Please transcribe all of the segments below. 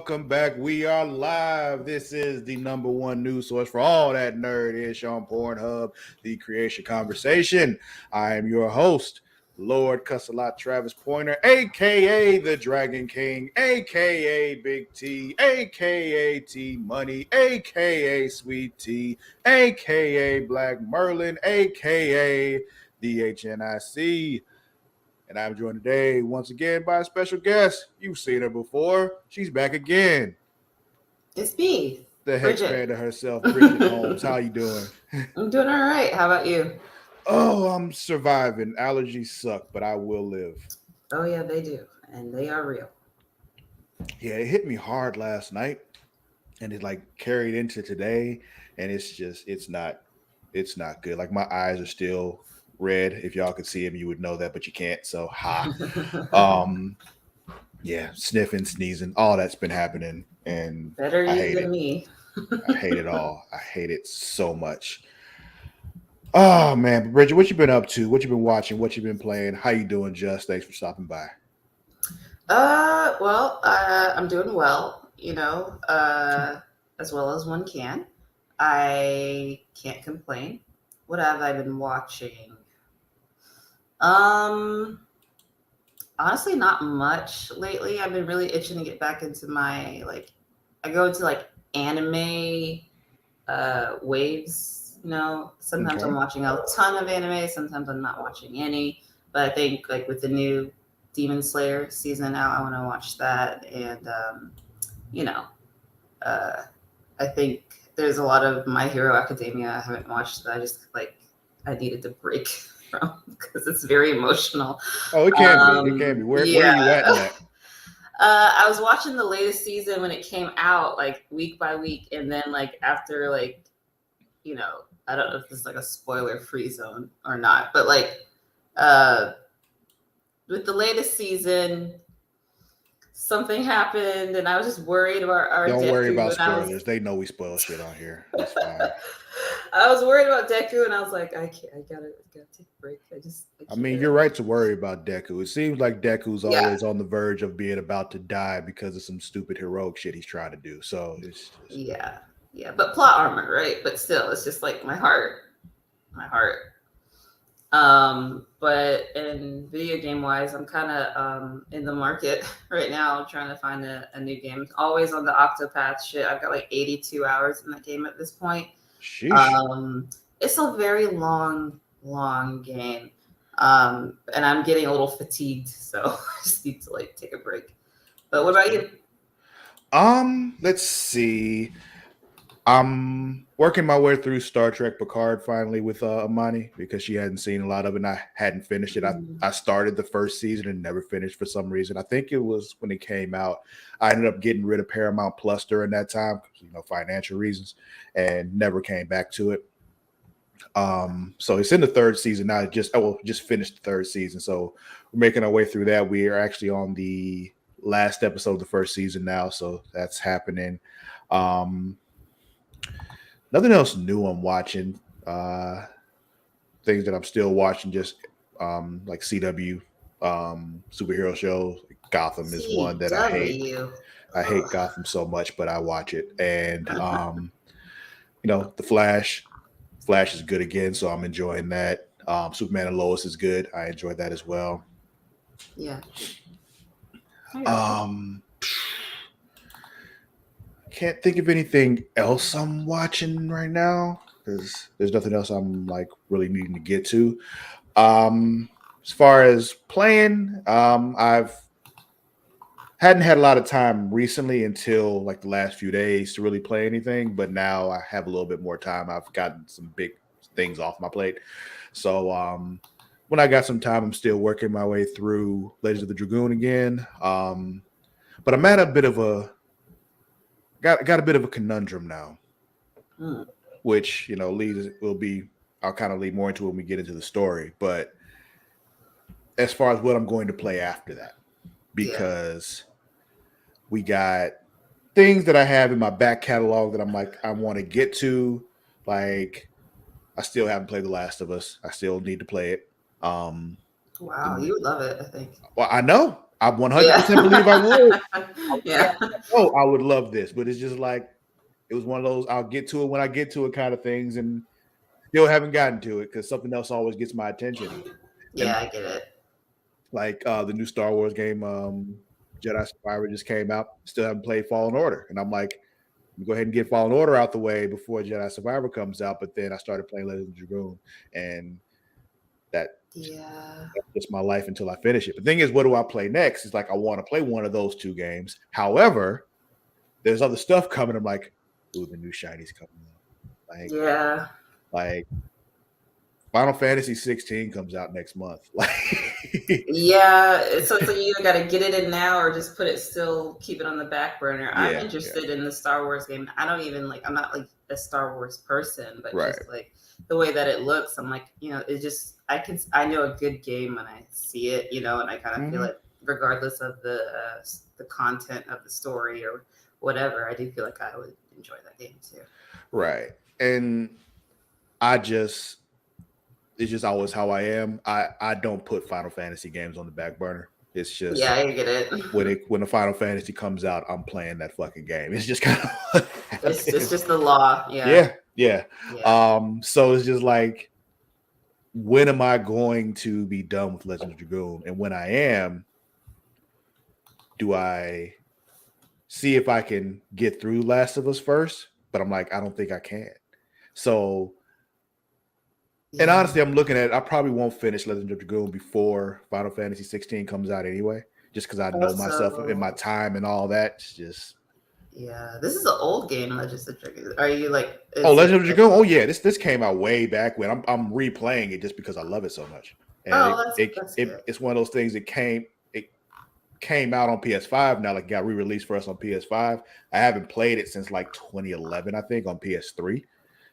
welcome back. We are live. This is the number one news source for all that nerd ish on Pornhub, the Creatia Conversation. I am your host, Lord Cussalot Travis Pointer, aka the Dragon King, aka Big T, aka T Money, aka Sweet T, aka Black Merlin, aka DHNIC. And I'm joined today once again by a special guest. You've seen her before. She's back again. It's me, The hex Bridget. panda herself, Bridget Holmes. How you doing? I'm doing all right. How about you? Oh, I'm surviving. Allergies suck, but I will live. Oh yeah, they do, and they are real. Yeah, it hit me hard last night, and it like carried into today, and it's not good. Like my eyes are still red. If y'all could see them, you would know that, but you can't. So Um, yeah, sniffing, sneezing, all that's been happening, and Better I you hate than it. me. I hate it all. I hate it so much. Oh man, Bridget, what you been up to? What you been watching? What you been playing? How you doing, Just? Thanks for stopping by. I'm doing well. As well as one can. I can't complain. What have I been watching? Um, Honestly, not much lately. I've been really itching to get back into my like. I go into like anime waves. Sometimes I'm Okay. watching a ton of anime, sometimes I'm not watching any. But I think like with the new Demon Slayer season out, I want to watch that. And you know, uh, I think there's a lot of My Hero Academia I haven't watched that I needed to break from because it's very emotional. Oh, it can be. It can be. Where are Yeah. you at in that? I was watching the latest season when it came out, like week by week, and then like after I don't know if this is like a spoiler free zone or not, but uh, with the latest season, something happened, and I was just worried about our Don't worry Deku, about and I was spoilers. They know we spoil shit on here. It's fine. I was worried about Deku, and I was like, I can't, I gotta take a break. I I mean, can't. you're right to worry about Deku. It seems like Deku's Yeah, always on the verge of being about to die because of some stupid heroic shit he's trying to do. So it's just yeah, yeah. But plot armor, right? But still, it's just like my heart. But in video game wise, I'm kind of in the market right now trying to find a new game. Always on the Octopath shit. I've got like 82 hours in that game at this point. sheesh. Um, it's a very long game. And I'm getting a little fatigued, so I just need to like take a break. But what That's about fair. you? Let's see. I'm working my way through Star Trek Picard finally with Amani because she hadn't seen a lot of it and I hadn't finished it. I started the first season and never finished for some reason. I think it was when it came out. I ended up getting rid of Paramount Plus during that time, financial reasons, and never came back to it. So it's in the third season now. Just finished the third season. So we're making our way through that. We are actually on the last episode of the first season now, so that's happening. Um, Nothing else new I'm watching. Things that I'm still watching, just like CW superhero shows. Gotham is one that I hate. CW. I hate Gotham so much, but I watch it. And the Flash. Flash is good again, so I'm enjoying that. Superman and Lois is good. I enjoyed that as well. Yeah, I got you. Um, can't think of anything else I'm watching right now because there's nothing else I'm like really needing to get to. As far as playing, I've hadn't had a lot of time recently until like the last few days to really play anything, but now I have a little bit more time. I've gotten some big things off my plate. So when I got some time, I'm still working my way through Legends of the Dragoon again. But I'm at a bit of a got a bit of a conundrum now, Mm, which leads will be I'll kind of lead more into when we get into the story. But as far as what I'm going to play after that, yeah. because we got things that I have in my back catalog that I'm like I want to get to. Like I still haven't played The Last of Us. I still need to play it. Um, Wow, the, you would love it, I think. well, I know. I 100% believe I would. Yeah. I would Yeah. oh, I would love this, but it's just like it was one of those I'll get to it when I get to it kind of things, and still haven't gotten to it because something else always gets my attention. And Yeah, I get it. like the new Star Wars game, Jedi Survivor just came out. Still haven't played Fallen Order, and I'm like, go ahead and get Fallen Order out the way before Jedi Survivor comes out. But then I started playing Legend of Dragoon, and that Yeah. that's just my life until I finish it. The thing is, what do I play next? It's like I want to play one of those two games. However, there's other stuff coming. I'm like, ooh, the new shinies coming out. Yeah. Like Final Fantasy 16 comes out next month. Like, Yeah. So it's like you either got to get it in now or just put it still, keep it on the back burner. I'm interested in the Star Wars game. I don't even like, I'm not like a Star Wars person, but right. just like the way that it looks, I'm like, it just, I know a good game when I see it, and I kind of feel like regardless of the content of the story or whatever, I do feel like I would enjoy that game too. Right. And it's just always how I am. I don't put Final Fantasy games on the back burner. It's just I get it. when the Final Fantasy comes out, I'm playing that fucking game. It's just kind of it's just the law. Yeah. So it's just like, when am I going to be done with Legend of Dragoon? And when I am, do I see if I can get through Last of Us first? But I'm like, I don't think I can. So, and honestly, I'm looking at it, I probably won't finish Legend of Dragoon before Final Fantasy 16 comes out anyway, just because I know myself and my time and all that. It's just this is an old game, Legend of Dragoon. Are you like? Legend of Dragoon? Oh yeah, this came out way back when. I'm replaying it just because I love it so much. And it's one of those things that came out on PS5 now, like got re-released for us on PS5. I haven't played it since like 2011, I think, on PS3.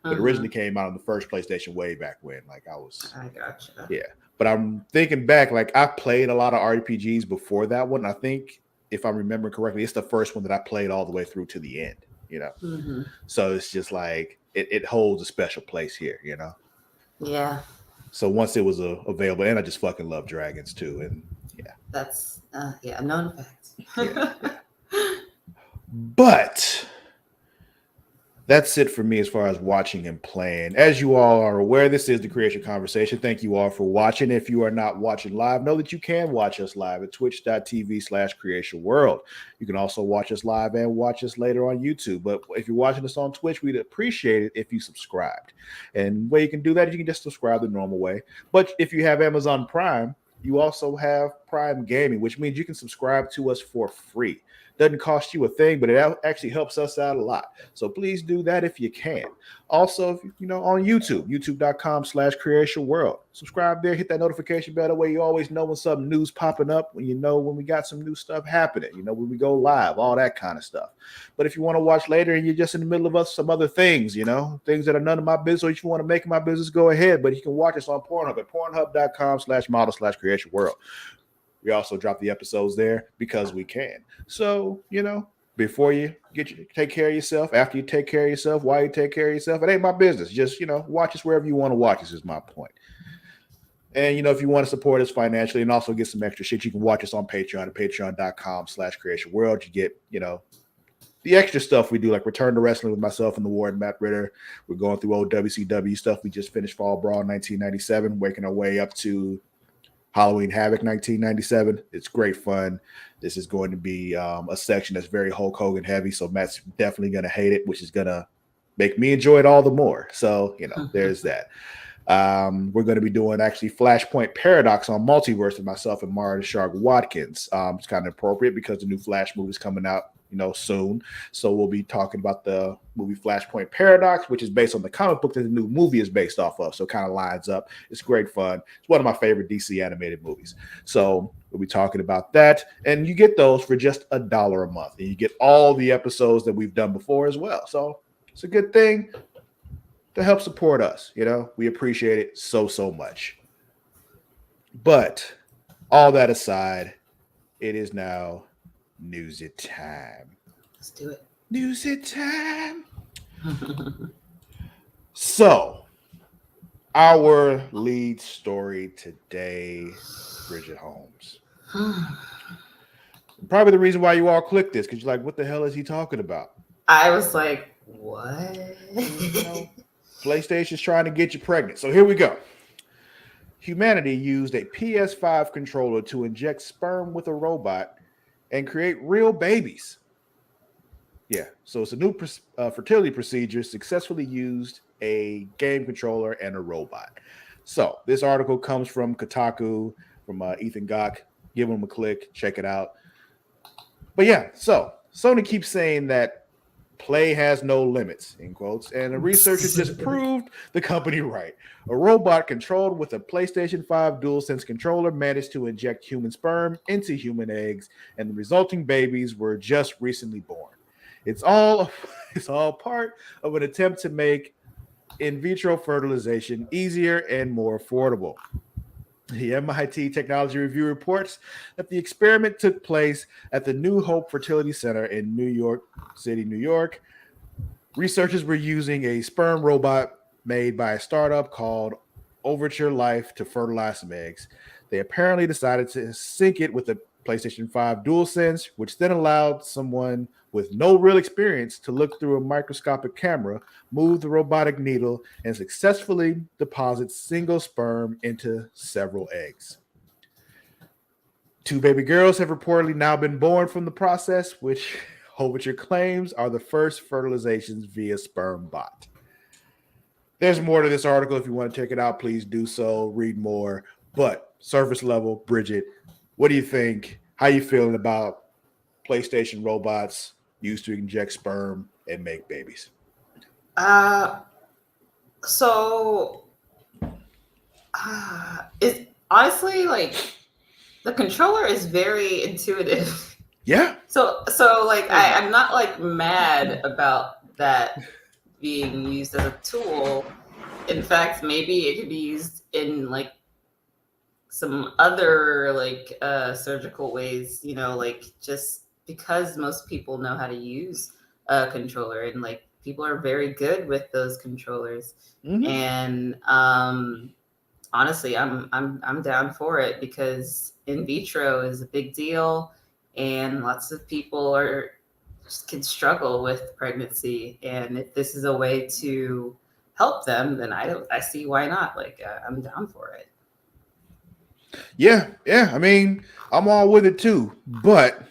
But originally came out on the first PlayStation way back when. Like I gotcha. Yeah. But I'm thinking back, like I played a lot of RPGs before that one. I think if I'm remembering correctly, it's the first one that I played all the way through to the end, So it's just like it holds a special place here, Yeah. So once it was available, and I just fucking love dragons too. And that's a known fact. But that's it for me as far as watching and playing. As you all are aware, this is the Creatia Conversation. Thank you all for watching. If you are not watching live, know that you can watch us live at twitch.tv/Creatia World. You can also watch us live and watch us later on YouTube. But if you're watching us on Twitch, we'd appreciate it if you subscribed. And the way you can do that is you can just subscribe the normal way. But if you have Amazon Prime, you also have Prime Gaming, which means you can subscribe to us for free. Doesn't cost you a thing, but it actually helps us out a lot. So please do that if you can. Also, on YouTube, youtube.com/Creatia World. Subscribe there, hit that notification bell. That way you always know when some news popping up, when when we got some new stuff happening, when we go live, all that kind of stuff. But if you want to watch later and you're just in the middle of some other things, things that are none of my business, or if you want to make my business, go ahead. But you can watch us on Pornhub at pornhub.com/model/Creatia World. We also drop the episodes there because we can. So, before you take care of yourself, after you take care of yourself, while you take care of yourself, it ain't my business. Just, watch us wherever you want to watch us is my point. And, if you want to support us financially and also get some extra shit, you can watch us on Patreon at patreon.com/Creatia World. You get, the extra stuff we do, like Return to Wrestling with myself and the Ward Matt Ritter. We're going through old WCW stuff. We just finished Fall Brawl 1997, working our way up to Halloween Havoc 1997. It's great fun. This is going to be a section that's very Hulk Hogan heavy, so Matt's definitely going to hate it, which is going to make me enjoy it all the more. So, there's that. We're going to be doing actually Flashpoint Paradox on Multiverse with myself and Mara the Shark Watkins. It's kind of appropriate because the new Flash movie is coming out soon. So we'll be talking about the movie Flashpoint Paradox, which is based on the comic book that the new movie is based off of. So it kind of lines up. It's great fun. It's one of my favorite DC animated movies. So we'll be talking about that. And you get those for just $1 a month. And you get all the episodes that we've done before as well. So it's a good thing to help support us. We appreciate it so much. But all that aside, it is now news it time. Let's do it. News it time. So, our lead story today, Bridget Holmes. Probably the reason why you all clicked this, because you're like, what the hell is he talking about? I was like, what? You know, PlayStation's trying to get you pregnant. So here we go. Humanity used a PS5 controller to inject sperm with a robot and create real babies. Yeah, so it's a new fertility procedure successfully used a game controller and a robot. So this article comes from Kotaku, from Ethan Gach. Give him a click, check it out. But yeah, so Sony keeps saying that play has no limits, in quotes, and a researcher just proved the company right. A robot controlled with a PlayStation 5 DualSense controller managed to inject human sperm into human eggs, and the resulting babies were just recently born. It's all it's all part of an attempt to make in vitro fertilization easier and more affordable. The MIT Technology Review reports that the experiment took place at the New Hope Fertility Center in New York City, New York. Researchers were using a sperm robot made by a startup called Overture Life to fertilize some eggs. They apparently decided to sync it with the PlayStation 5 DualSense, which then allowed someone with no real experience to look through a microscopic camera, move the robotic needle, and successfully deposit single sperm into several eggs. Two baby girls have reportedly now been born from the process, which Overture claims are the first fertilizations via sperm bot. There's more to this article. If you want to check it out, please do so. Read more. But surface level, Bridget, what do you think? How you feeling about PlayStation robots used to inject sperm and make babies? So it's honestly like the controller is very intuitive. Yeah. So like I'm not like mad about that being used as a tool. In fact, maybe it could be used in like some other like surgical ways, like just because most people know how to use a controller and like people are very good with those controllers. Mm-hmm. And honestly, I'm down for it because in vitro is a big deal and lots of people can struggle with pregnancy, and if this is a way to help them, then I see why not. Like I'm down for it. Yeah. I mean, I'm all with it too. But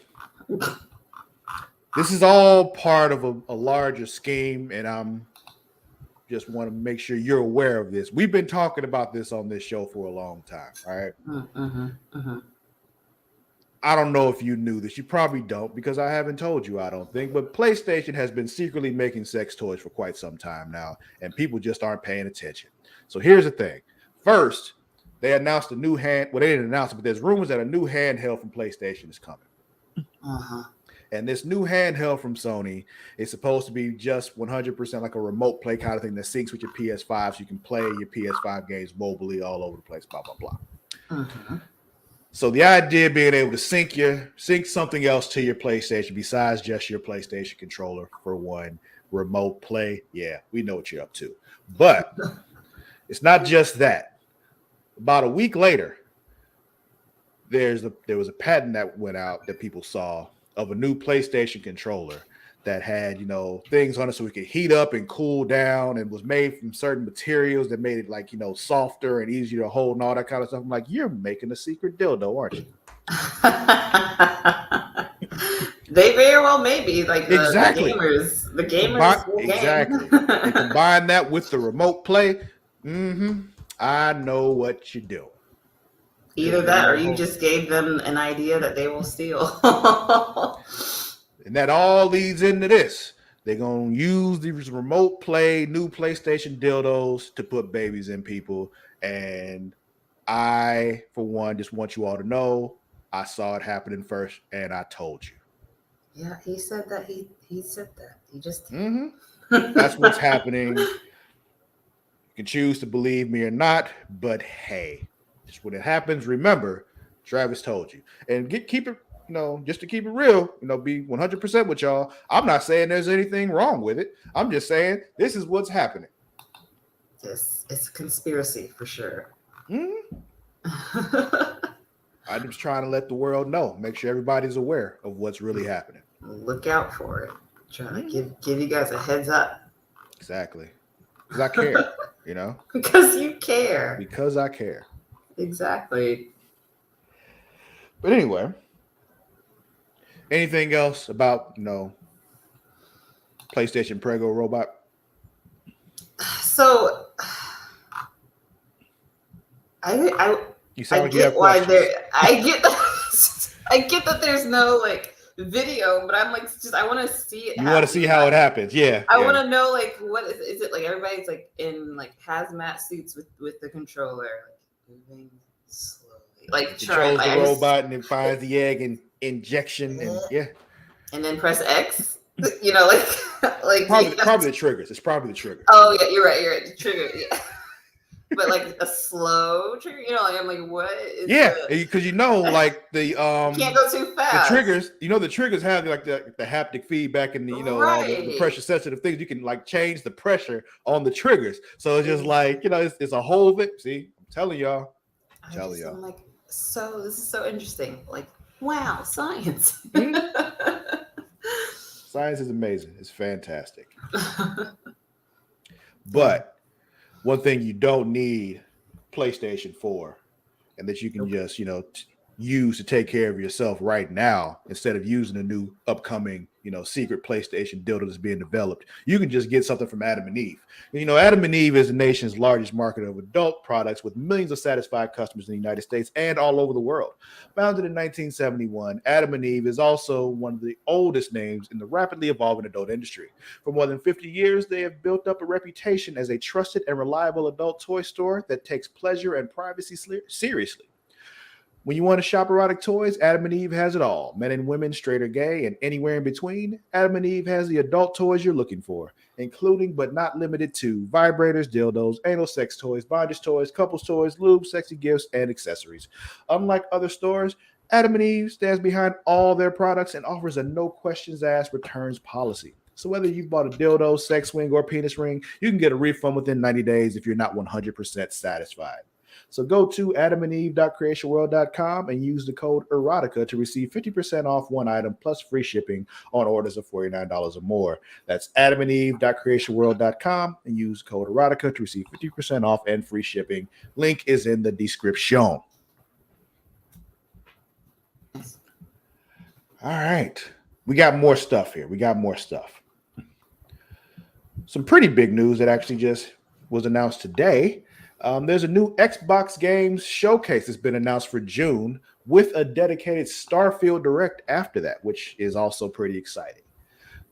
this is all part of a larger scheme, and I'm just want to make sure you're aware of this. We've been talking about this on this show for a long time, right? Mm-hmm, mm-hmm. I don't know if you knew this. You probably don't because I haven't told you, I don't think. But PlayStation has been secretly making sex toys for quite some time now, and people just aren't paying attention. So here's the thing. First, they announced a new well, they didn't announce it, but there's rumors that a new handheld from PlayStation is coming. Uh-huh. And this new handheld from Sony is supposed to be just 100% like a remote play kind of thing that syncs with your PS5 so you can play your PS5 games mobilely all over the place, blah, blah, blah. Uh-huh. So the idea of being able to sync something else to your PlayStation besides just your PlayStation controller for one, remote play, yeah, we know what you're up to. But it's not just that. About a week later, there was a patent that went out that people saw of a new PlayStation controller that had, things on it so it could heat up and cool down and was made from certain materials that made it like, softer and easier to hold and all that kind of stuff. I'm like, you're making a secret dildo, aren't you? They very well may be like exactly. the gamers exactly. And combine that with the remote play. I know what you're doing. Either that or you just gave them an idea that they will steal. And that all leads into this. They're going to use these remote play, new PlayStation dildos to put babies in people. And I, for one, just want you all to know, I saw it happening first and I told you. Yeah, he said that. He said that. He just... That's what's happening. You can choose to believe me or not, but hey, just when it happens, remember, Travis told you. And keep it, just to keep it real, be 100% with y'all. I'm not saying there's anything wrong with it. I'm just saying this is what's happening. Yes, it's a conspiracy for sure. I'm just trying to let the world know, make sure everybody's aware of what's really happening. Look out for it. Trying to give you guys a heads up. Exactly. Because I care, Because you care. Because I care. Exactly. But anyway, anything else about, PlayStation Prego Robot? So You sound like you get have why questions. I get that there's no like video, but I'm like I want to see it. You want to see how it happens? Yeah. I want to know like what is it like? Everybody's like in like hazmat suits with the controller, like moving slowly, like controls the robot and it finds the egg and injection and then press X. like probably the triggers. It's probably the trigger. Oh yeah, you're right. The trigger, yeah. But like a slow trigger, like I'm like, what is because like the can't go too fast. The triggers have like the haptic feedback and the pressure sensitive things. You can like change the pressure on the triggers. So it's just like, it's a whole thing. See, I'm telling y'all. I'm like, so this is so interesting. Like, wow, science. Science is amazing. It's fantastic. But one thing you don't need PlayStation 4 and that you can just, use to take care of yourself right now instead of using a new upcoming, secret PlayStation dildo that's being developed. You can just get something from Adam and Eve. Adam and Eve is the nation's largest market of adult products with millions of satisfied customers in the United States and all over the world. Founded in 1971, Adam and Eve is also one of the oldest names in the rapidly evolving adult industry. For more than 50 years, they have built up a reputation as a trusted and reliable adult toy store that takes pleasure and privacy seriously. When you want to shop erotic toys, Adam and Eve has it all. Men and women, straight or gay, and anywhere in between, Adam and Eve has the adult toys you're looking for, including but not limited to vibrators, dildos, anal sex toys, bondage toys, couples toys, lube, sexy gifts, and accessories. Unlike other stores, Adam and Eve stands behind all their products and offers a no questions asked returns policy. So whether you've bought a dildo, sex swing, or penis ring, you can get a refund within 90 days if you're not 100% satisfied. So go to adamandeve.creatiaworld.com and use the code erotica to receive 50% off one item plus free shipping on orders of $49 or more. That's adamandeve.creatiaworld.com and use code erotica to receive 50% off and free shipping. Link is in the description. All right. We got more stuff here. Some pretty big news that actually just was announced today. There's a new Xbox Games Showcase that's been announced for June with a dedicated Starfield Direct after that, which is also pretty exciting.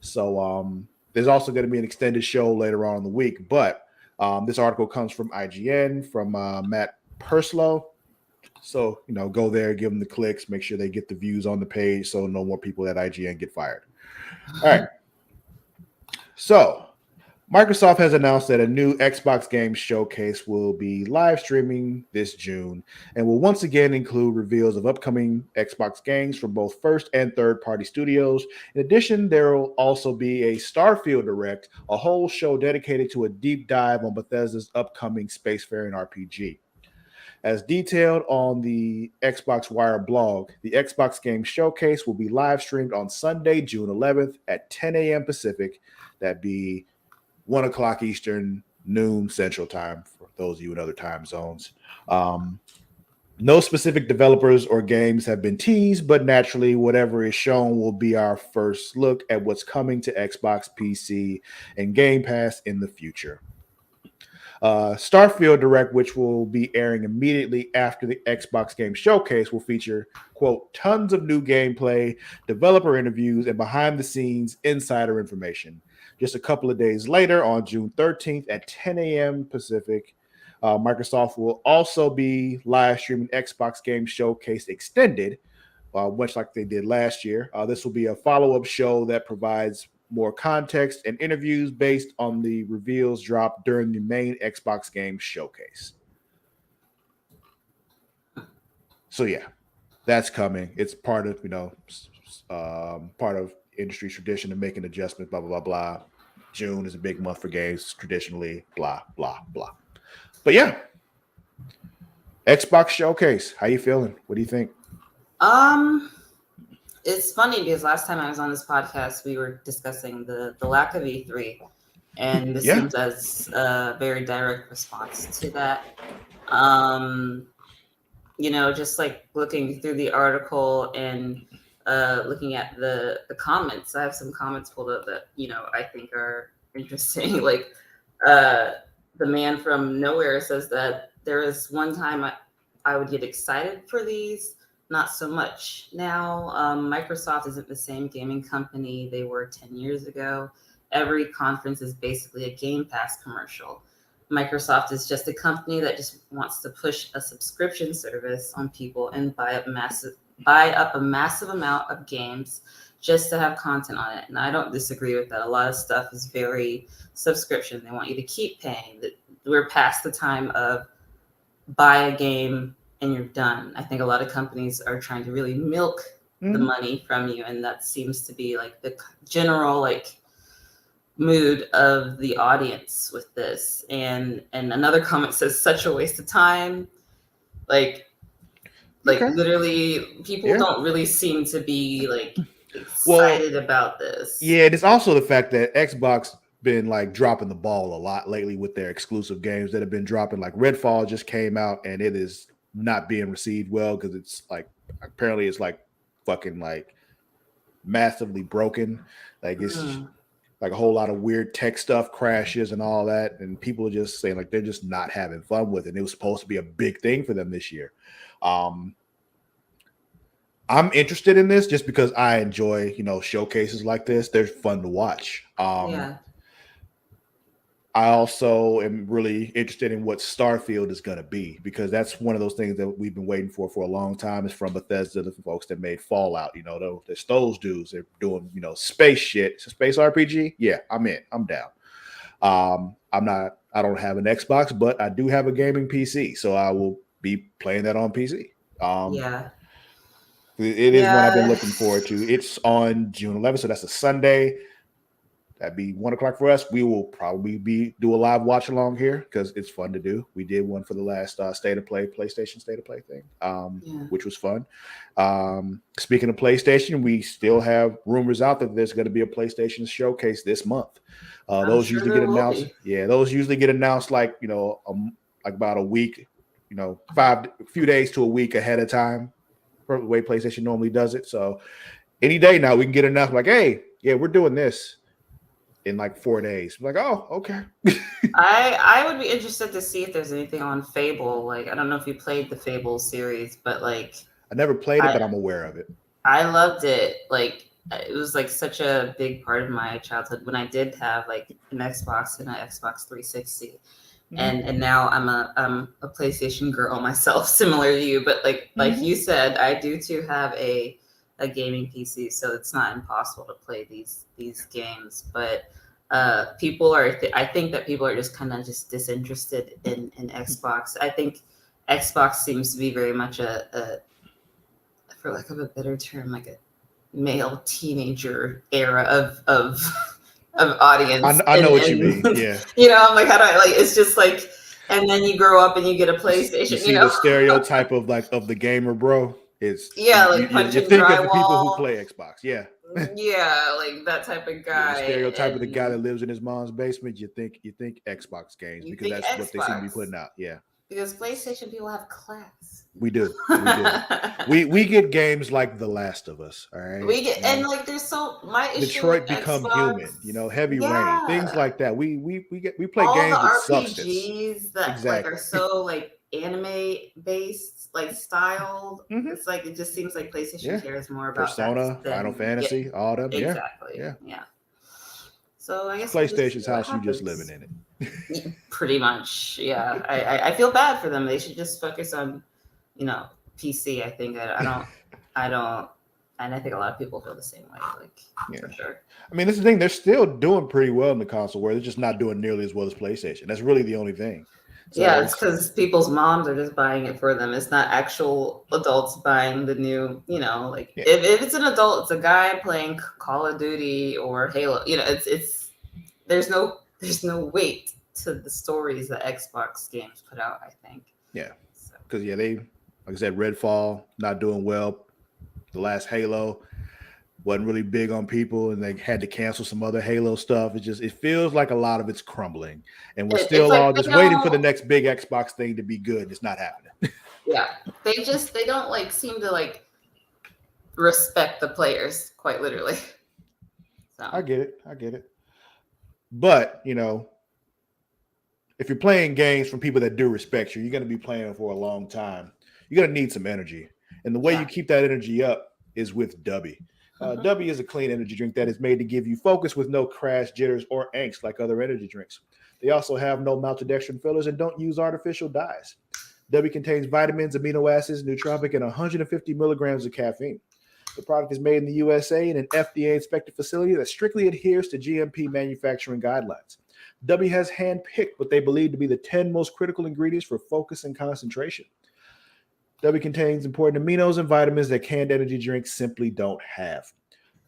So there's also going to be an extended show later on in the week. But this article comes from IGN, from Matt Purslow. So, go there, give them the clicks, make sure they get the views on the page so no more people at IGN get fired. All right. So Microsoft has announced that a new Xbox Games Showcase will be live streaming this June and will once again include reveals of upcoming Xbox games from both first and third-party studios. In addition, there will also be a Starfield Direct, a whole show dedicated to a deep dive on Bethesda's upcoming spacefaring RPG. As detailed on the Xbox Wire blog, the Xbox Games Showcase will be live streamed on Sunday, June 11th at 10 a.m. Pacific. That'd be 1 o'clock Eastern, noon Central Time for those of you in other time zones. No specific developers or games have been teased, but naturally, whatever is shown will be our first look at what's coming to Xbox, PC, and Game Pass in the future. Starfield Direct, which will be airing immediately after the Xbox Game Showcase, will feature, quote, tons of new gameplay, developer interviews, and behind-the-scenes insider information. Just a couple of days later, on June 13th at 10 a.m. Pacific, Microsoft will also be live streaming Xbox Game Showcase Extended, much like they did last year. This will be a follow-up show that provides more context and interviews based on the reveals dropped during the main Xbox Game Showcase. So yeah, that's coming. It's part of, part of industry tradition to make an adjustment, blah, blah, blah, blah. June is a big month for games traditionally, blah, blah, blah. But yeah, Xbox Showcase. How you feeling? What do you think? Um, it's funny because last time I was on this podcast, we were discussing the lack of E3, and this Yeah. seems as a very direct response to that. Um, just like looking through the article and looking at the comments. I have some comments pulled up that I think are interesting. Like uh, the man from nowhere says that there is one time I would get excited for these, not so much now. Microsoft isn't the same gaming company they were 10 years ago. Every conference is basically a Game Pass commercial. Microsoft is just a company that just wants to push a subscription service on people and buy up a massive amount of games just to have content on it. And I don't disagree with that. A lot of stuff is very subscription. They want you to keep paying. We're past the time of buy a game and you're done. I think a lot of companies are trying to really milk the money from you, and that seems to be like the general mood of the audience with this. And another comment says such a waste of time. Like Okay. literally people don't really seem to be excited about this. Yeah, and it's also the fact that Xbox been like dropping the ball a lot lately with their exclusive games that have been dropping. Like Redfall just came out and it is not being received well because it's like apparently it's like fucking like massively broken. Like it's like a whole lot of weird tech stuff, crashes and all that, and people are just saying like they're just not having fun with it. And it was supposed to be a big thing for them this year. I'm interested in this just because I enjoy, showcases like this. They're fun to watch. I also am really interested in what Starfield is going to be because that's one of those things that we've been waiting for a long time. It's from Bethesda, the folks that made Fallout. There's those dudes. They're doing, space shit. It's a space RPG. Yeah, I'm in. I'm down. I don't have an Xbox, but I do have a gaming PC, so I will be playing that on PC. It is one I've been looking forward to. It's on June 11th, so that's a Sunday. That'd be 1:00 for us. We will probably do a live watch along here because it's fun to do. We did one for the last PlayStation State of Play thing, which was fun. Speaking of PlayStation, we still have rumors out that there's going to be a PlayStation showcase this month. Those usually get announced. Yeah, those usually get announced like about a week, a few days to a week ahead of time. The way PlayStation normally does it. So any day now we can get enough like, hey, yeah, we're doing this in like 4 days. I'm like, oh, okay. I would be interested to see if there's anything on Fable. Like, I don't know if you played the Fable series, but I never played it, but I'm aware of it. I loved it. Like, it was like such a big part of my childhood when I did have like an Xbox and an Xbox 360. And now I'm a PlayStation girl myself, similar to you. But like you said, I do too have a gaming PC, so it's not impossible to play these games. But people are, I think that people are just kind of just disinterested in Xbox. I think Xbox seems to be very much a for lack of a better term, like a male teenager era of audience. I know what you mean. Yeah. I'm like, how do I it's just like, and then you grow up and you get a PlayStation. You see the stereotype of the gamer bro. It's punching you think drywall. of the people who play Xbox. Yeah. Yeah, like that type of guy. The stereotype of the guy that lives in his mom's basement. You think Xbox games because that's what they seem to be putting out. Yeah. Because PlayStation people have class. We do. We get games like The Last of Us. All right. We get and like there's my issue. Detroit Become Human. Heavy rain, things like that. We play all games the with RPGs substance. that are so anime based, styled. It's like it just seems like PlayStation cares more about Persona, Final Fantasy, all them. Exactly. Yeah. So I guess PlayStation's house. You just living in it. Pretty much, yeah. I feel bad for them. They should just focus on, PC. I think I don't, and I think a lot of people feel the same way. For sure. I mean, this is the thing. They're still doing pretty well in the console, where they're just not doing nearly as well as PlayStation. That's really the only thing. So it's because people's moms are just buying it for them. It's not actual adults buying the new, if it's an adult, it's a guy playing Call of Duty or Halo. It's there's no weight to the stories that Xbox games put out, I think. Yeah. Because they, like I said, Redfall not doing well. The last Halo wasn't really big on people, and they had to cancel some other Halo stuff. It feels like a lot of it's crumbling, and we're It's still like all they just waiting for the don't. next big Xbox thing to be good. It's not happening. Yeah, they don't like seem to like respect the players quite literally. So I get it. But if you're playing games from people that do respect you, you're going to be playing for a long time. You're going to need some energy, and the way you yeah. keep that energy up is with Dubby. Dubby is a clean energy drink that is made to give you focus with no crash, jitters, or angst like other energy drinks. They also have no maltodextrin fillers and don't use artificial dyes. Dubby contains vitamins, amino acids, nootropic, and 150 milligrams of caffeine. The product is made in the USA in an FDA-inspected facility that strictly adheres to GMP manufacturing guidelines. Dubby has handpicked what they believe to be the 10 most critical ingredients for focus and concentration. Dubby contains important aminos and vitamins that canned energy drinks simply don't have.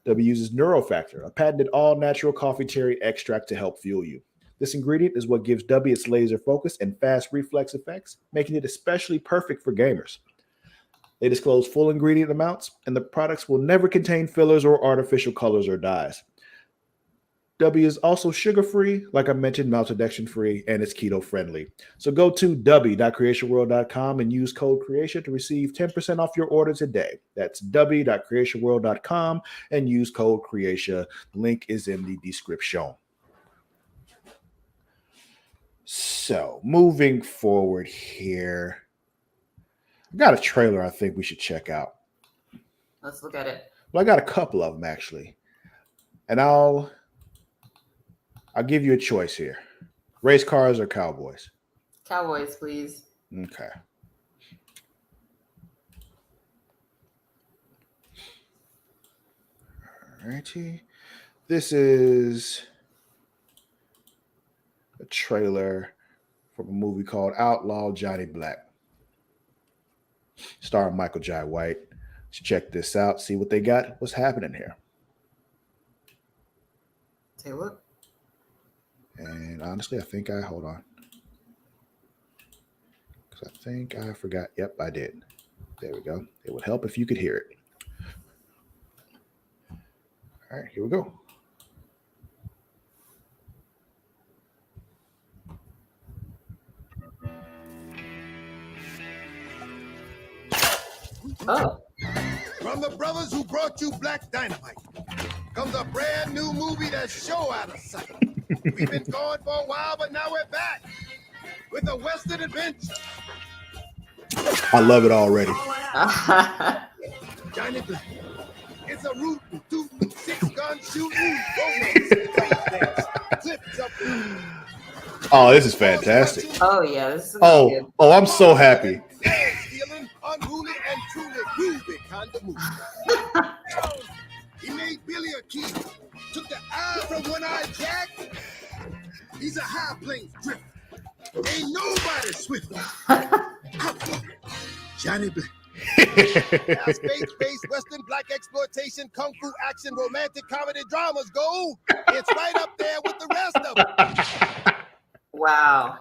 Dubby uses Neurofactor, a patented all-natural coffee cherry extract to help fuel you. This ingredient is what gives Dubby its laser focus and fast reflex effects, making it especially perfect for gamers. They disclose full ingredient amounts, and the products will never contain fillers or artificial colors or dyes. Dubby is also sugar-free, like I mentioned, maltodextrin-free, and it's keto-friendly. So go to dubby.creatiaworld.com and use code Creatia to receive 10% off your order today. That's dubby.creatiaworld.com and use code Creatia. The link is in the description. So, moving forward here, I got a trailer I think we should check out. Let's look at it. Well, I got a couple of them actually, and I'll give you a choice here: race cars or cowboys. Cowboys, please. Okay. Alrighty. This is a trailer from a movie called Outlaw Johnny Black, starring Michael Jai White. Let's check this out, see what they got, what's happening here. Take a look. And honestly, hold on. Because I think I forgot. Yep, I did. There we go. It would help if you could hear it. All right, here we go. Oh. From the brothers who brought you Black Dynamite comes a brand new movie that's show out of sight. We've been gone for a while, but now we're back with a Western adventure. I love it already. Johnny Black. It's a rootin', tootin', six-gun shooting, romance, clips up. Oh, this is fantastic. Oh yeah, this is good. Oh, I'm so happy. Stealing, unruly, and truly groovy kind of movie. He made Billy a key, took the eye from one-eyed Jack. He's a high plains drifter. Ain't nobody swift. Johnny Black. As faith-based Western black exploitation, kung fu action, romantic comedy dramas go, it's right up there with the rest of them. Wow.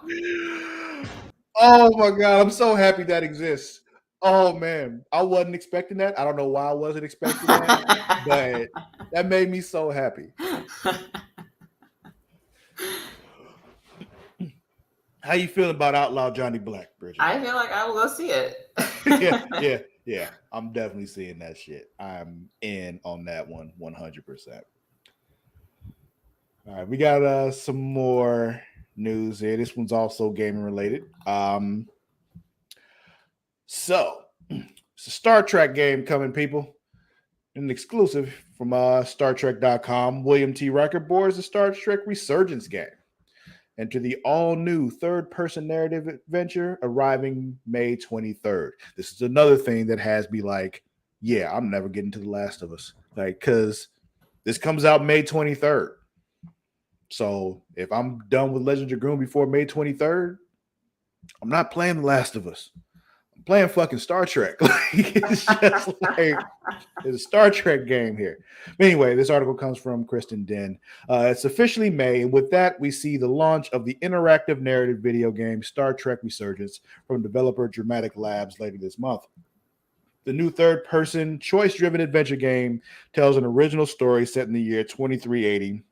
Oh my God, I'm so happy that exists. Oh man, I wasn't expecting that. I don't know why I wasn't expecting that, but that made me so happy. How you feeling about Outlaw Johnny Black, Bridget? I feel like I will go see it. Yeah. I'm definitely seeing that shit. I'm in on that one 100%. All right, we got some more news here. This one's also gaming related. So it's a Star Trek game coming, people. An exclusive from StarTrek.com. William T. Riker boards the Star Trek Resurgence game. Enter the all-new third-person narrative adventure arriving May 23rd. This is another thing that has me like, yeah, I'm never getting to The Last of Us. Like, because this comes out May 23rd. So if I'm done with Legend of Dragoon before May 23rd, I'm not playing The Last of Us. I'm playing fucking Star Trek. It's just like it's a Star Trek game here. But anyway, this article comes from Kristen Den. It's officially May, and with that, we see the launch of the interactive narrative video game Star Trek Resurgence from developer Dramatic Labs later this month. The new third-person, choice-driven adventure game tells an original story set in the year 2380,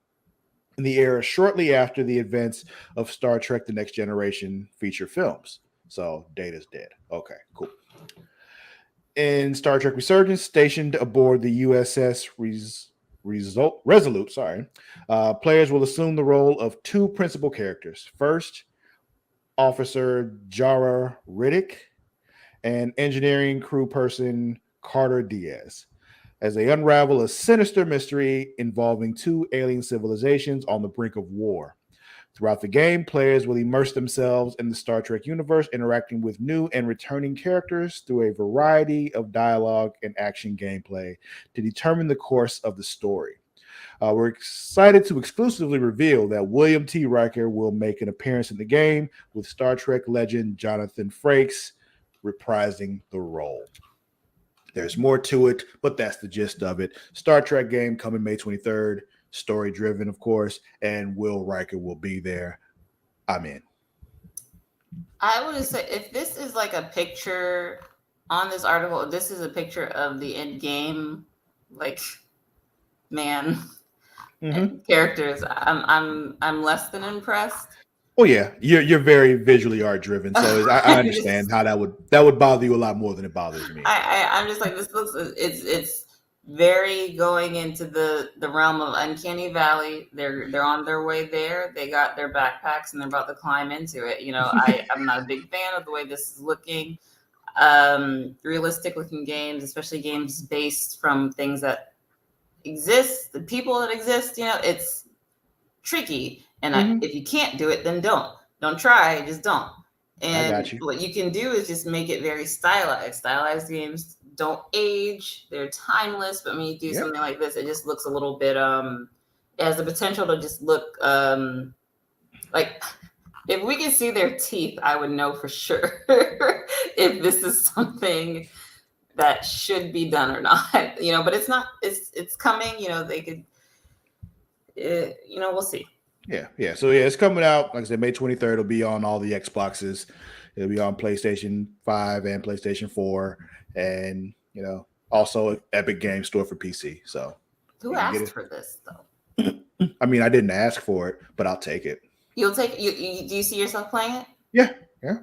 in the era shortly after the events of Star Trek: The Next Generation feature films. So Data's dead. Okay, cool. In Star Trek Resurgence, stationed aboard the USS Resolute, players will assume the role of two principal characters. First, Officer Jara Riddick and engineering crew person Carter Diaz, as they unravel a sinister mystery involving two alien civilizations on the brink of war. Throughout the game, players will immerse themselves in the Star Trek universe, interacting with new and returning characters through a variety of dialogue and action gameplay to determine the course of the story. We're excited to exclusively reveal that William T. Riker will make an appearance in the game, with Star Trek legend Jonathan Frakes reprising the role. There's more to it, but that's the gist of it. Star Trek game coming May 23rd, story driven, of course, and Will Riker will be there. I'm in. I would say if this is like a picture on this article, this is a picture of the end game, like man and characters. I'm less than impressed. Oh yeah, you're very visually art driven, so I understand how that would bother you a lot more than it bothers me. I'm just like, this looks, it's very going into the realm of Uncanny Valley. They're on their way there. They got their backpacks and they're about to climb into it. You know, I'm not a big fan of the way this is looking. Realistic looking games, especially games based from things that exist, the people that exist. You know, it's tricky. And if you can't do it, then don't try. Just don't. And what you can do is just make it very stylized. Stylized games don't age; they're timeless. But when you do something like this, it just looks a little bit. It has the potential to just look like if we can see their teeth, I would know for sure if this is something that should be done or not. You know, but it's not. It's coming. You know, they could. You know, we'll see. Yeah. So it's coming out. Like I said, May 23rd. It'll be on all the Xboxes. It'll be on PlayStation 5 and PlayStation 4, and you know, also Epic Game Store for PC. So who asked for this though? I mean, I didn't ask for it, but I'll take it. You'll take you. Do you see yourself playing it? Yeah.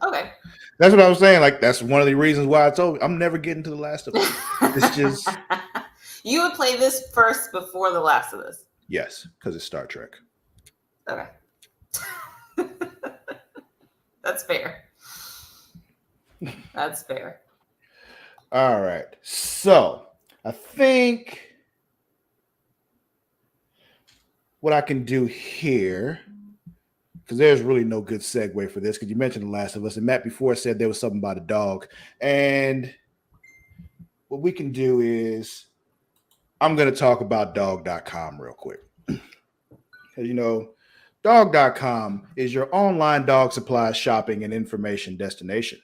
Okay. That's what I was saying. Like that's one of the reasons why I told you I'm never getting to The Last of Us. It's just you would play this first before The Last of Us. Yes, because it's Star Trek. Okay. That's fair. That's fair. All right. So I think what I can do here, because there's really no good segue for this, because you mentioned The Last of Us, and Matt before said there was something about a dog. And what we can do is I'm going to talk about dog.com real quick. You know, dog.com is your online dog supply shopping and information destination.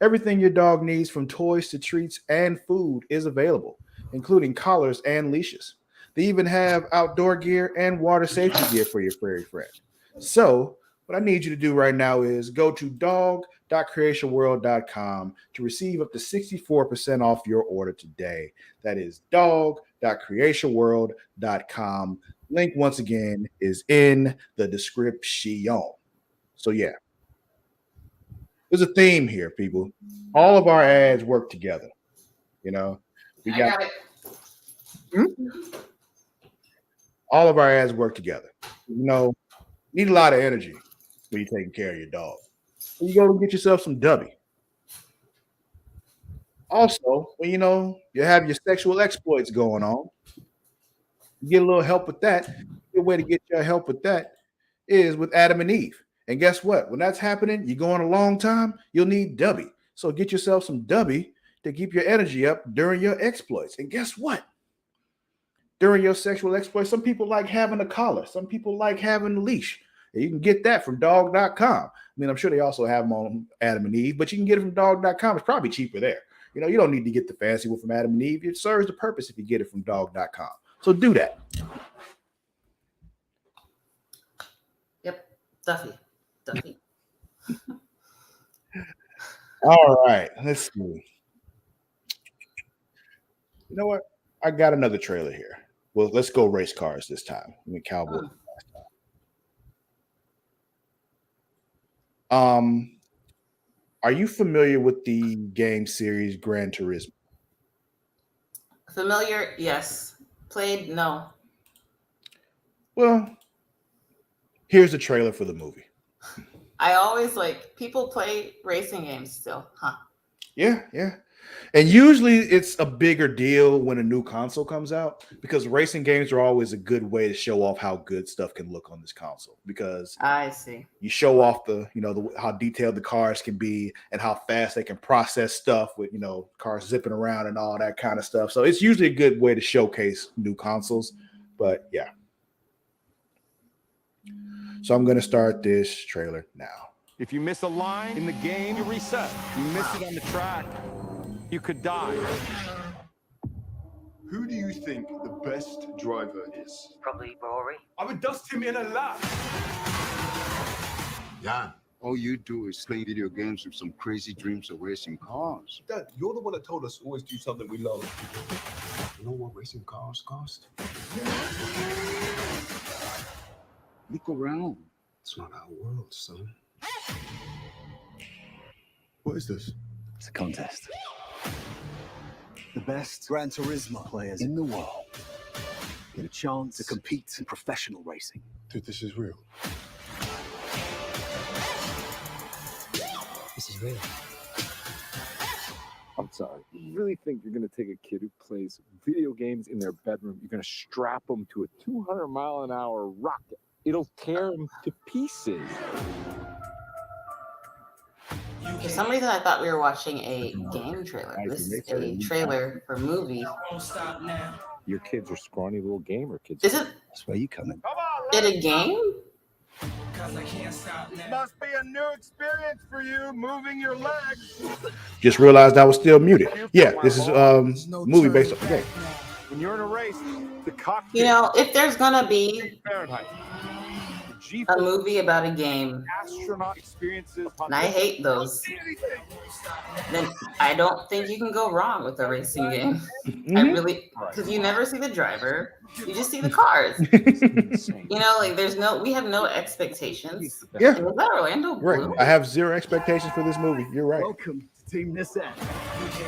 Everything your dog needs, from toys to treats and food, is available, including collars and leashes. They even have outdoor gear and water safety gear for your furry friend. So what I need you to do right now is go to dog.creationworld.com to receive up to 64% off your order today. That is dog.creationworld.com. Link once again is in the description. So yeah, there's a theme here, people. All of our ads work together. You know, we got it. All of our ads work together. You know, you need a lot of energy when you're taking care of your dog. So you go and get yourself some Dubby. Also, when you know you have your sexual exploits going on, you get a little help with that. The way to get your help with that is with Adam and Eve. And guess what? When that's happening, you're going a long time, you'll need Dubby. So get yourself some Dubby to keep your energy up during your exploits. And guess what? During your sexual exploits, some people like having a collar. Some people like having a leash. And you can get that from dog.com. I mean, I'm sure they also have them on Adam and Eve, but you can get it from dog.com. It's probably cheaper there. You know, you don't need to get the fancy one from Adam and Eve. It serves the purpose if you get it from dog.com. So do that. Yep. Duffy. All right. Let's see. You know what? I got another trailer here. Well, let's go race cars this time. I mean, cowboy. Are you familiar with the game series Gran Turismo? Familiar? Yes. Played? No. Well, here's the trailer for the movie. I always people play racing games still, huh? Yeah. And usually it's a bigger deal when a new console comes out because racing games are always a good way to show off how good stuff can look on this console because I see. you show off how detailed the cars can be and how fast they can process stuff with, cars zipping around and all that kind of stuff. So it's usually a good way to showcase new consoles, but yeah. So I'm going to start this trailer now. If you miss a line in the game, you reset. You miss it on the track, you could die. Who do you think the best driver is? Probably Rory. I would dust him in a lap. Jan, all you do is play video games with some crazy dreams of racing cars. Dad, you're the one that told us to always do something we love. You know what racing cars cost? Look around. It's not our world, son. What is this? It's a contest. The best Gran Turismo players in the world get a chance to compete in professional racing. Dude, this is real. This is real. I'm sorry. You really think you're going to take a kid who plays video games in their bedroom, you're going to strap them to a 200-mile-an-hour rocket? It'll tear them to pieces. For some reason, I thought we were watching a game trailer. This is a trailer for a movie. Your kids are scrawny little gamer kids. Is it? That's where you come in. A game? Must be a new experience for you, moving your legs. Just realized I was still muted. Yeah, this is movie based on the game. When you're in a race, the cockpit. If there's gonna be Fahrenheit. a movie about a game, Astronaut experiences. and I hate those, then I don't think you can go wrong with a racing game. I really, because you never see the driver, you just see the cars. We have no expectations. Yeah. Was that Orlando Right. Bloom? I have zero expectations for this movie. You're right. Welcome to Team Nissan.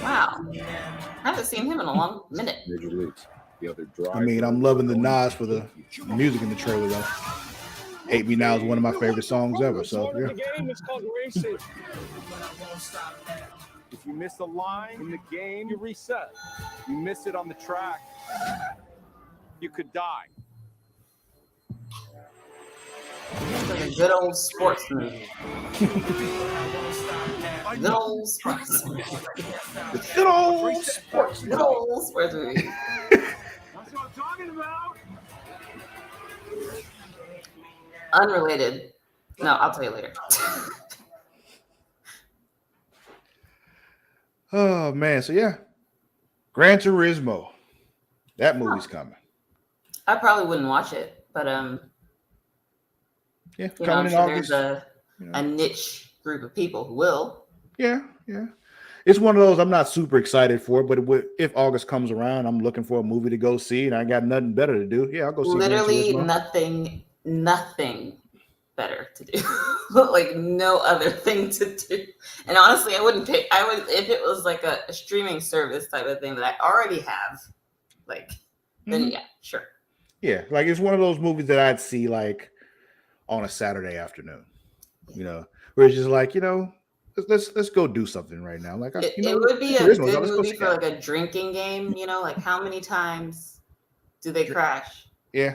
Wow. I haven't seen him in a long minute. Major leagues. The other driver. I mean, I'm loving the nods for the music in the trailer, though. Hate Me Now is one of my favorite songs ever. So, yeah. The game is called racing. If you miss a line in the game, you reset. You miss it on the track, you could die. It's like a good old sports movie. Good old sports movie. Good old sports. Good old sports movie. That's what I'm talking about. Unrelated. No, I'll tell you later. Oh, man. So, yeah. Gran Turismo. That movie's coming. I probably wouldn't watch it, but Yeah, I'm coming in sure August. there's a niche group of people who will. Yeah. It's one of those I'm not super excited for, but if August comes around, I'm looking for a movie to go see, and I got nothing better to do. Yeah, I'll go see. Literally Gran Turismo. nothing better to do. Like no other thing to do. And honestly, I wouldn't pick. I would if it was like a streaming service type of thing that I already have. Then yeah, sure. Yeah, like it's one of those movies that I'd see like on a Saturday afternoon. Where it's just like let's go do something right now. Like It would be a good movie for like a drinking game. Like how many times do they crash? Yeah.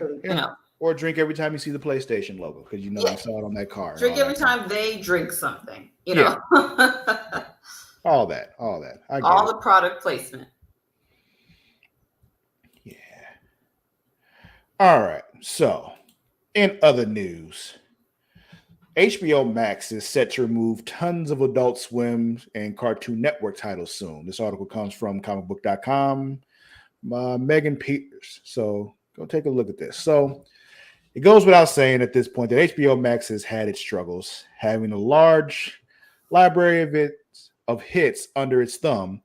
Or drink every time you see the PlayStation logo because you saw it on that car. Drink every time they drink something. All that. I get all it. the product placement. Yeah. All right. So, in other news, HBO Max is set to remove tons of Adult Swim and Cartoon Network titles soon. This article comes from comicbook.com. Megan Peters. So, go take a look at this. So, it goes without saying at this point that HBO Max has had its struggles, having a large library of hits under its thumb.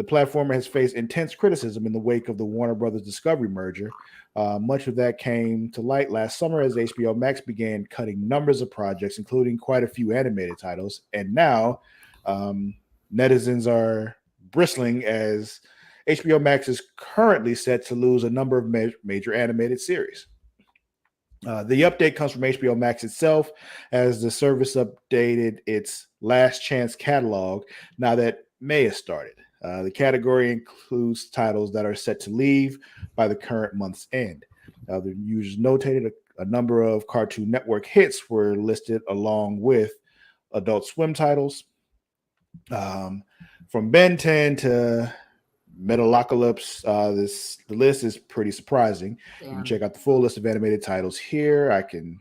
The platform has faced intense criticism in the wake of the Warner Brothers Discovery merger. Much of that came to light last summer as HBO Max began cutting numbers of projects, including quite a few animated titles. And now netizens are bristling as HBO Max is currently set to lose a number of major animated series. The update comes from HBO Max itself as the service updated its Last Chance catalog now that May has started. The category includes titles that are set to leave by the current month's end. The users notated a number of Cartoon Network hits were listed along with Adult Swim titles. From Ben 10 to Metalocalypse, the list is pretty surprising. You can check out the full list of animated titles here. I can,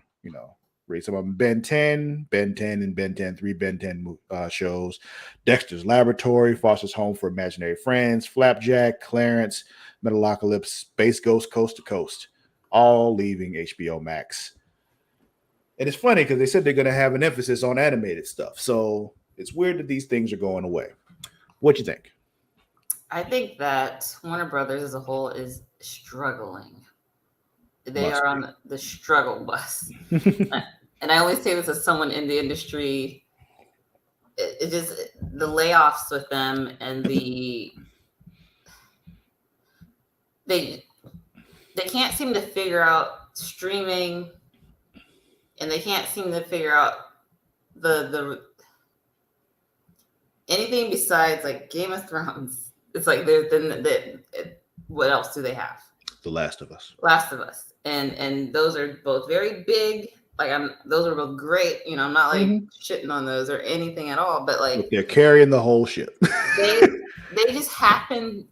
rate some of them. Ben 10, and Ben 10, 3 Ben 10 shows. Dexter's Laboratory, Foster's Home for Imaginary Friends, Flapjack, Clarence, Metalocalypse, Space Ghost Coast to Coast, all leaving HBO Max. And it's funny because they said they're going to have an emphasis on animated stuff. So it's weird that these things are going away. What you think? I think that Warner Brothers as a whole is struggling. They are on the struggle bus. And I only say this as someone in the industry. It just, the layoffs with them and they can't seem to figure out streaming, and they can't seem to figure out the anything besides like Game of Thrones. It's like what else do they have? The Last of Us. Last of Us. And those are both very big. Like those are both great. I'm not like shitting on those or anything at all. But like they're carrying the whole ship. they just happen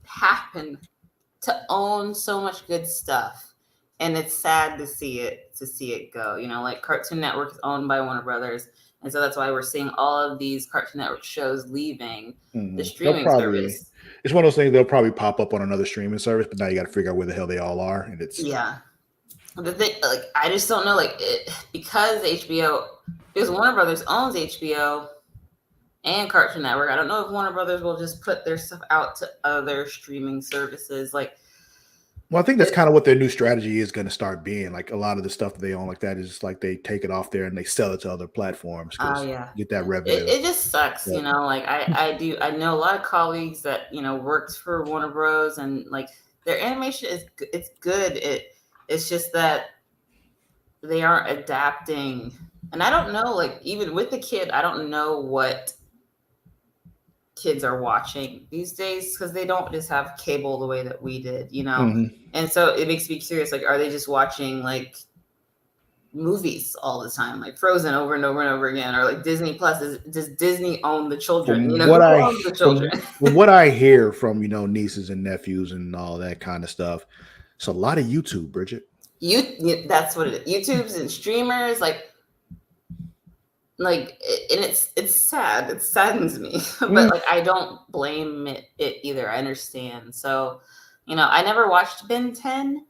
to own so much good stuff. And it's sad to see it go. Like Cartoon Network is owned by Warner Brothers. And so that's why we're seeing all of these Cartoon Network shows leaving the streaming service. It's one of those things they'll probably pop up on another streaming service, but now you got to figure out where the hell they all are. And it's the thing, like I just don't know, because Warner Brothers owns HBO and Cartoon Network. I don't know if Warner Brothers will just put their stuff out to other streaming services. Well, I think that's kind of what their new strategy is going to start being. Like a lot of the stuff that they own like that is like they take it off there and they sell it to other platforms. Get that revenue. It just sucks, I know a lot of colleagues that, worked for Warner Bros. And like their animation it's good. It's just that they aren't adapting. And I don't know, like even with the kid, I don't know what kids are watching these days because they don't just have cable the way that we did, And so it makes me curious, like, are they just watching like movies all the time, like Frozen over and over and over again, or like Disney Plus? Does Disney own the children? Who owns the children? From what I hear from nieces and nephews and all that kind of stuff, it's a lot of YouTube, Bridget. That's what it is. YouTube's and streamers, and it's sad. It saddens me, but like I don't blame it either. I understand. So, I never watched Ben 10,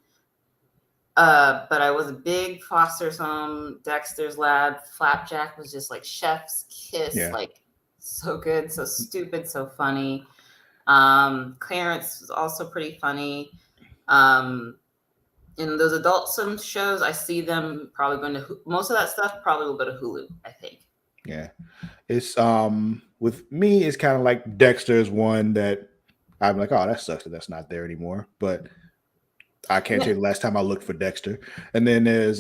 but I was a big Foster's Home, Dexter's Lab. Flapjack was just like chef's kiss, like so good, so stupid, so funny. Clarence was also pretty funny. In those Adult Swim shows, I see them probably going to most of that stuff probably will go to Hulu, I think. Yeah. It's with me, it's kind of like Dexter's one that I'm like, oh, that sucks that that's not there anymore. But I can't tell you the last time I looked for Dexter. And then there's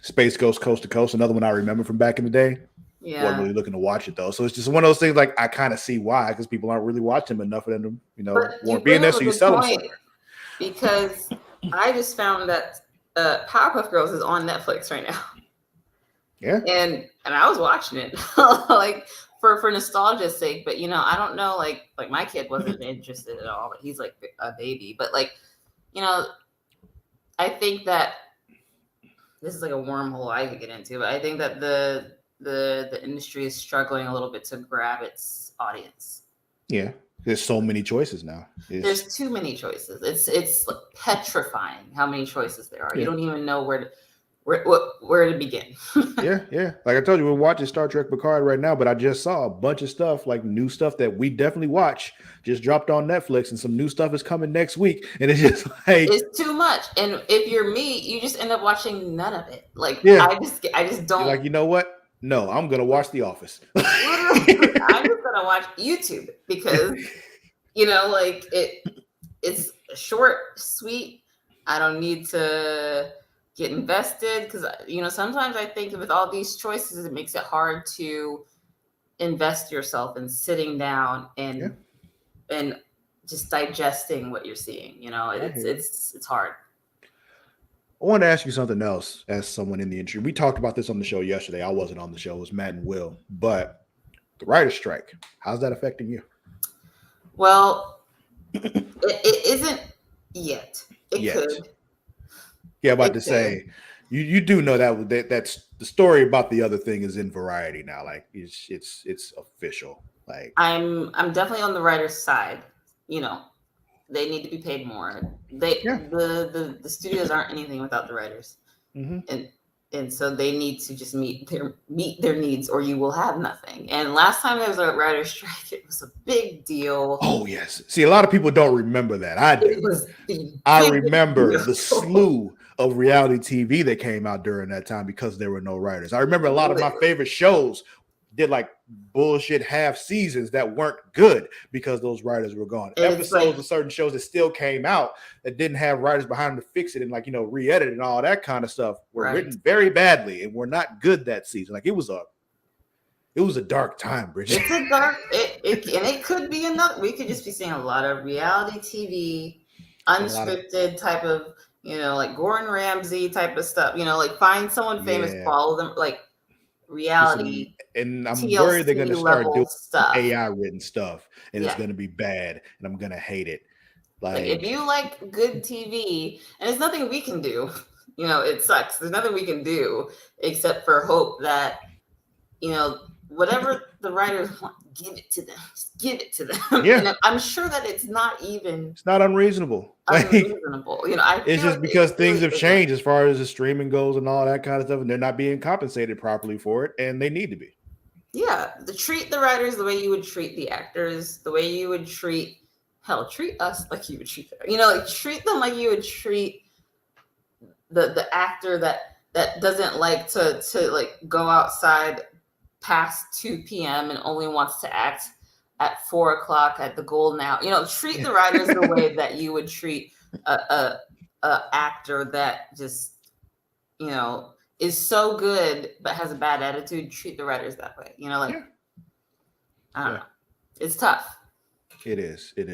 Space Ghost Coast to Coast, another one I remember from back in the day. Yeah. Wasn't really looking to watch it though. So it's just one of those things like I kind of see why, because people aren't really watching them enough of them, won't be in there, so you sell them somewhere. Because I just found that Powerpuff Girls is on Netflix right now. Yeah. And I was watching it like for nostalgia's sake, but I don't know, like my kid wasn't interested at all, but he's like a baby. But I think that this is like a wormhole I could get into, but I think that the industry is struggling a little bit to grab its audience. Yeah. There's so many choices now. There's too many choices. It's like petrifying how many choices there are. You don't even know where to. where to begin? Yeah. Like I told you, we're watching Star Trek Picard right now, but I just saw a bunch of stuff, like new stuff that we definitely watch, just dropped on Netflix, and some new stuff is coming next week. And it's just like It's too much. And if you're me, you just end up watching none of it. Like Yeah. I just you're don't like, you know what? No, I'm gonna watch The Office. literally, I'm just gonna watch YouTube because like it's short, sweet. I don't need to get invested because sometimes I think with all these choices, it makes it hard to invest yourself in sitting down and just digesting what you're seeing. It's hard. I want to ask you something else as someone in the industry. We talked about this on the show yesterday. I wasn't on the show. It was Matt and Will. But the writer's strike, how's that affecting you? Well, it isn't yet. It could. Yeah, about to say, you do know that's the story about the other thing is in Variety now. Like it's official. Like I'm definitely on the writer's side. They need to be paid more. The studios aren't anything without the writers, and so they need to just meet their needs, or you will have nothing. And last time there was a writer's strike, it was a big deal. Oh yes, see, a lot of people don't remember that. I do. I remember the slew of reality TV that came out during that time because there were no writers. I remember a lot of my favorite shows did like bullshit half seasons that weren't good because those writers were gone. Episodes of certain shows that still came out that didn't have writers behind them to fix it and re-edit and all that kind of stuff were written very badly and were not good that season. Like it was a dark time, Bridget. It's a dark and it could be another. We could just be seeing a lot of reality TV, unscripted type of like Gordon Ramsay type of stuff. Like find someone famous, follow them, like reality. And I'm TLC worried they're going to start doing stuff. AI written stuff, and it's going to be bad, and I'm going to hate it. Like if you like good TV, and there's nothing we can do. It sucks. There's nothing we can do except for hope that whatever the writers want, give it to them. Just give it to them. Yeah. And I'm sure that it's not unreasonable. Unreasonable. It's just because things have changed as far as the streaming goes and all that kind of stuff, and they're not being compensated properly for it, and they need to be. Yeah, treat the writers the way you would treat the actors, the way you would treat us like you would treat them. Treat them like you would treat the actor that doesn't like to like go outside past 2 p.m. and only wants to act at 4 o'clock at the golden hour. Treat the writers the way that you would treat a actor that just is so good but has a bad attitude. Treat the writers that way. I don't know. It's tough. It is. And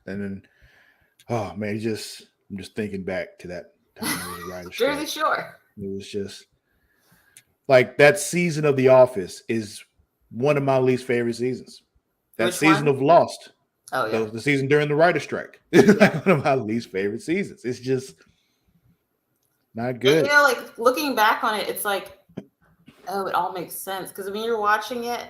then, oh man, I'm just thinking back to that time. Jersey Shore. It was just like that season of The Office is one of my least favorite seasons. That Which season one? of Lost. Oh yeah. The season during the writer's strike. It's like one of my least favorite seasons. It's just not good. And, like looking back on it, it's like, oh, it all makes sense. Because when you're watching it,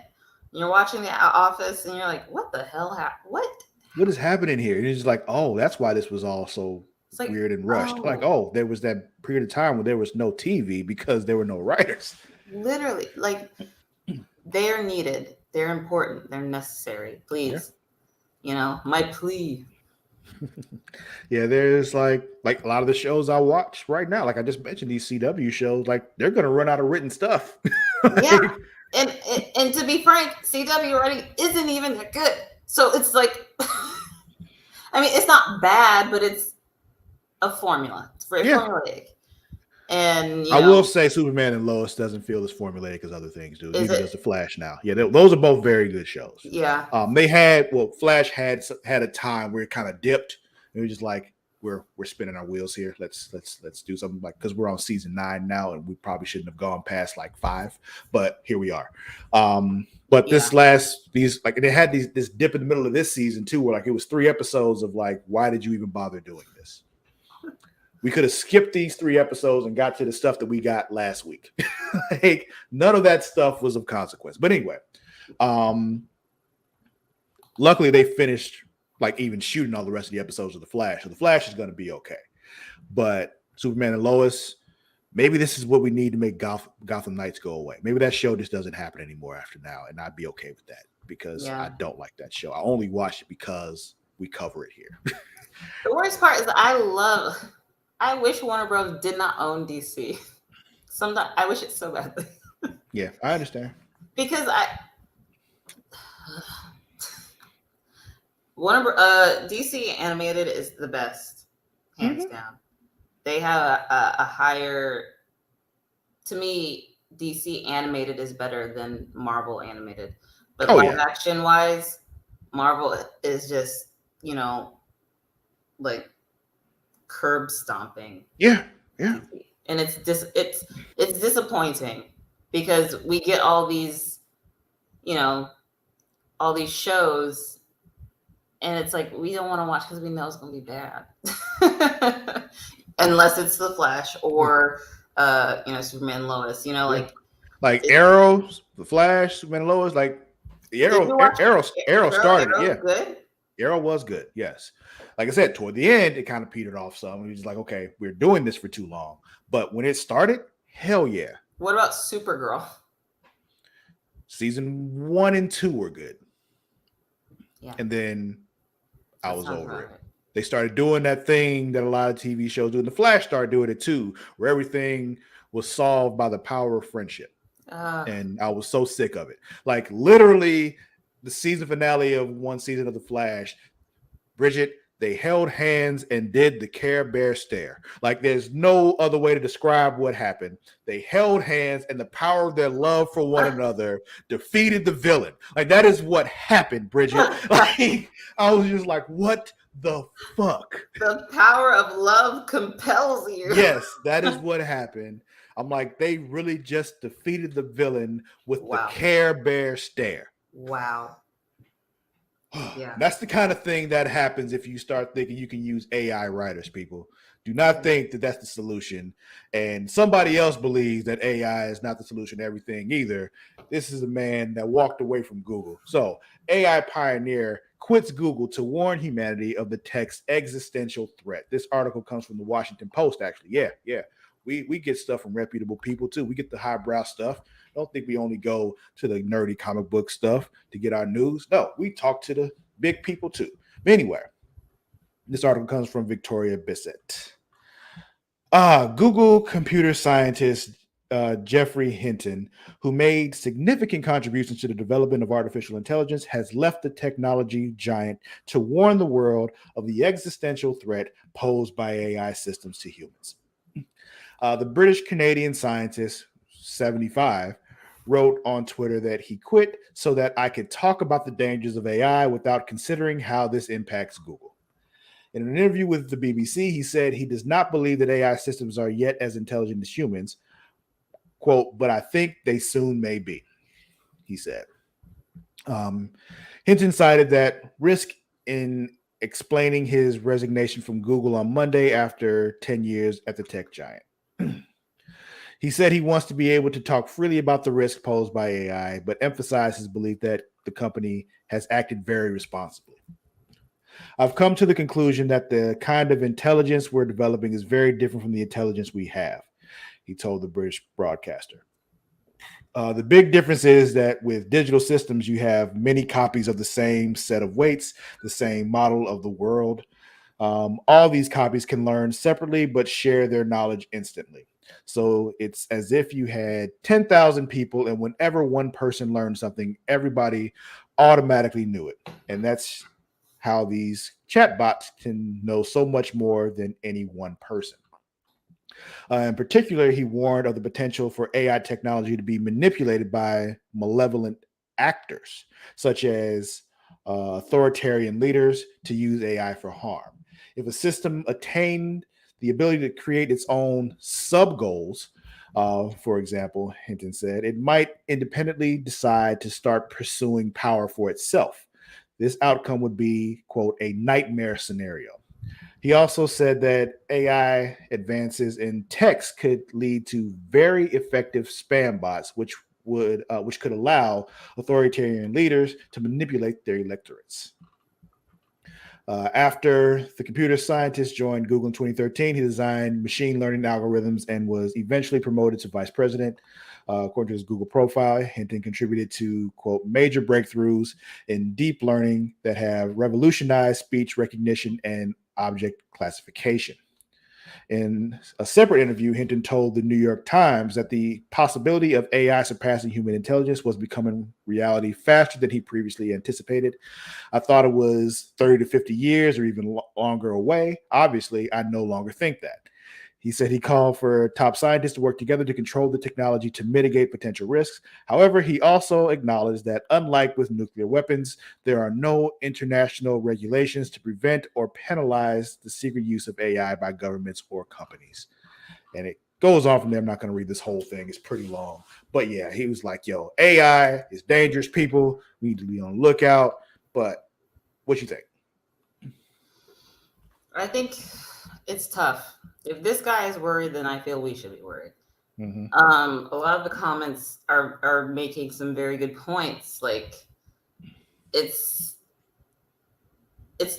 you're watching The Office, and you're like, what the hell what is happening here? And it's like, oh, that's why this was all so weird and rushed. Like, oh, there was that period of time where there was no TV because there were no writers. Literally, like they're needed, they're important, they're necessary. Please, my plea. Yeah, there's like a lot of the shows I watch right now. Like I just mentioned, these CW shows, like they're gonna run out of written stuff. Yeah, and to be frank, CW writing isn't even that good. So it's like, I mean, it's not bad, but it's a formula. It's very formulaic. And I will say Superman and Lois doesn't feel as formulaic as other things do. Even as the Flash now. Yeah, those are both very good shows. Yeah. Flash had a time where it kind of dipped. It was just like we're spinning our wheels here. Let's do something, like, because we're on season 9 now, and we probably shouldn't have gone past like 5, but here we are. But this they had this dip in the middle of this season too, where like it was 3 episodes of like, why did you even bother doing this? We could have skipped these 3 episodes and got to the stuff that we got last week. Like, none of that stuff was of consequence. But anyway, luckily they finished like even shooting all the rest of the episodes of The Flash. So The Flash is going to be okay. But Superman and Lois, maybe this is what we need to make Gotham Knights go away. Maybe that show just doesn't happen anymore after now, and I'd be okay with that because Yeah. I don't like that show. I only watch it because we cover it here. The worst part is I wish Warner Bros. Did not own DC. Sometimes I wish it so badly. Yeah, I understand. Because DC animated is the best, hands down. They have a higher, to me, DC animated is better than Marvel animated. But live action wise, Marvel is just, like curb stomping. Yeah, yeah. And it's disappointing because we get all these shows, and it's like we don't want to watch because we know it's going to be bad, unless it's The Flash or Superman and Lois. Like Arrow, The Flash, Superman and Lois. Like the Arrow started. Yeah, good. Arrow was good. Yes, like I said, toward the end it kind of petered off some. It was just like, okay, we're doing this for too long. But when it started, hell yeah. What about Supergirl? Season 1 and 2 were good. Yeah. And then I was over it. They started doing that thing that a lot of TV shows do. And The Flash started doing it too, where everything was solved by the power of friendship. And I was so sick of it. Like literally the season finale of one season of The Flash, Bridget, they held hands and did the Care Bear stare. Like there's no other way to describe what happened. They held hands and the power of their love for one another defeated the villain. Like that is what happened, Bridget. Like I was just like, what the fuck? The power of love compels you. Yes, that is what happened. I'm like, they really just defeated the villain with the Care Bear stare. Wow. Yeah. That's the kind of thing that happens if you start thinking you can use AI writers, people. Do not think that that's the solution. And somebody else believes that AI is not the solution to everything either. This is a man that walked away from Google. So AI pioneer quits Google to warn humanity of the tech's existential threat. This article comes from the Washington Post, actually. Yeah. We get stuff from reputable people too. We get the highbrow stuff. Don't think we only go to the nerdy comic book stuff to get our news. No, we talk to the big people too. But anyway, this article comes from Victoria Bissett. Google computer scientist Jeffrey Hinton, who made significant contributions to the development of artificial intelligence, has left the technology giant to warn the world of the existential threat posed by AI systems to humans. The British Canadian scientist, 75, wrote on Twitter that he quit so that I could talk about the dangers of AI without considering how this impacts Google. In an interview with the BBC, he said he does not believe that AI systems are yet as intelligent as humans, quote, but I think they soon may be, he said. Hinton cited that risk in explaining his resignation from Google on Monday after 10 years at the tech giant. He said he wants to be able to talk freely about the risk posed by AI, but emphasized his belief that the company has acted very responsibly. I've come to the conclusion that the kind of intelligence we're developing is very different from the intelligence we have, he told the British broadcaster. The big difference is that with digital systems, you have many copies of the same set of weights, the same model of the world. All these copies can learn separately, but share their knowledge instantly. So it's as if you had 10,000 people, and whenever one person learned something, everybody automatically knew it. And that's how these chatbots can know so much more than any one person. In particular, he warned of the potential for AI technology to be manipulated by malevolent actors, such as authoritarian leaders, to use AI for harm. If a system attained the ability to create its own sub-goals, for example, Hinton said, it might independently decide to start pursuing power for itself. This outcome would be, quote, a nightmare scenario. He also said that AI advances in text could lead to very effective spam bots, which could allow authoritarian leaders to manipulate their electorates. After the computer scientist joined Google in 2013, he designed machine learning algorithms and was eventually promoted to vice president. According to his Google profile, Hinton contributed to, quote, major breakthroughs in deep learning that have revolutionized speech recognition and object classification. In a separate interview, Hinton told the New York Times that the possibility of AI surpassing human intelligence was becoming reality faster than he previously anticipated. I thought it was 30 to 50 years or even longer away. Obviously, I no longer think that. He said he called for top scientists to work together to control the technology to mitigate potential risks. However, he also acknowledged that unlike with nuclear weapons, there are no international regulations to prevent or penalize the secret use of AI by governments or companies. And it goes on from there. I'm not going to read this whole thing. It's pretty long. But yeah, he was like, yo, AI is dangerous, people. We need to be on the lookout. But what you think? I think it's tough. If this guy is worried, then I feel we should be worried. Mm-hmm. A lot of the comments are making some very good points. Like it's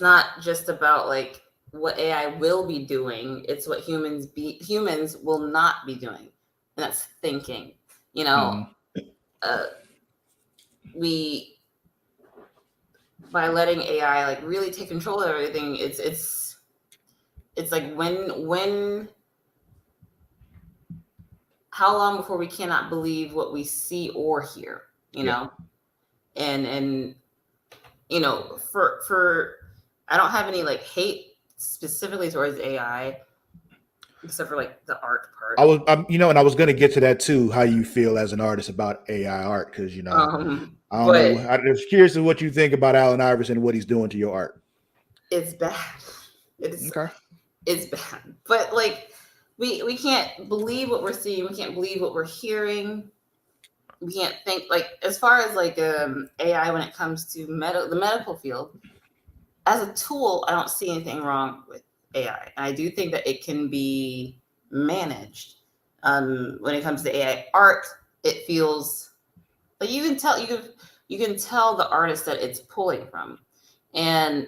not just about like what AI will be doing, it's what humans will not be doing. And that's thinking. You know, we by letting AI like really take control of everything, it's like when how long before we cannot believe what we see or hear, you know? And you know, for I don't have any like hate specifically towards AI, except for like the art part. I was going to get to that too. How you feel as an artist about AI art? Because I don't know. I'm just curious of what you think about Allen Iverson and what he's doing to your art. It's bad. It's bad. But like, we can't believe what we're seeing. We can't believe what we're hearing. We can't think like as far as like AI when it comes to the medical field. As a tool, I don't see anything wrong with AI. I do think that it can be managed. When it comes to AI art, it feels like you can tell the artist that it's pulling from, and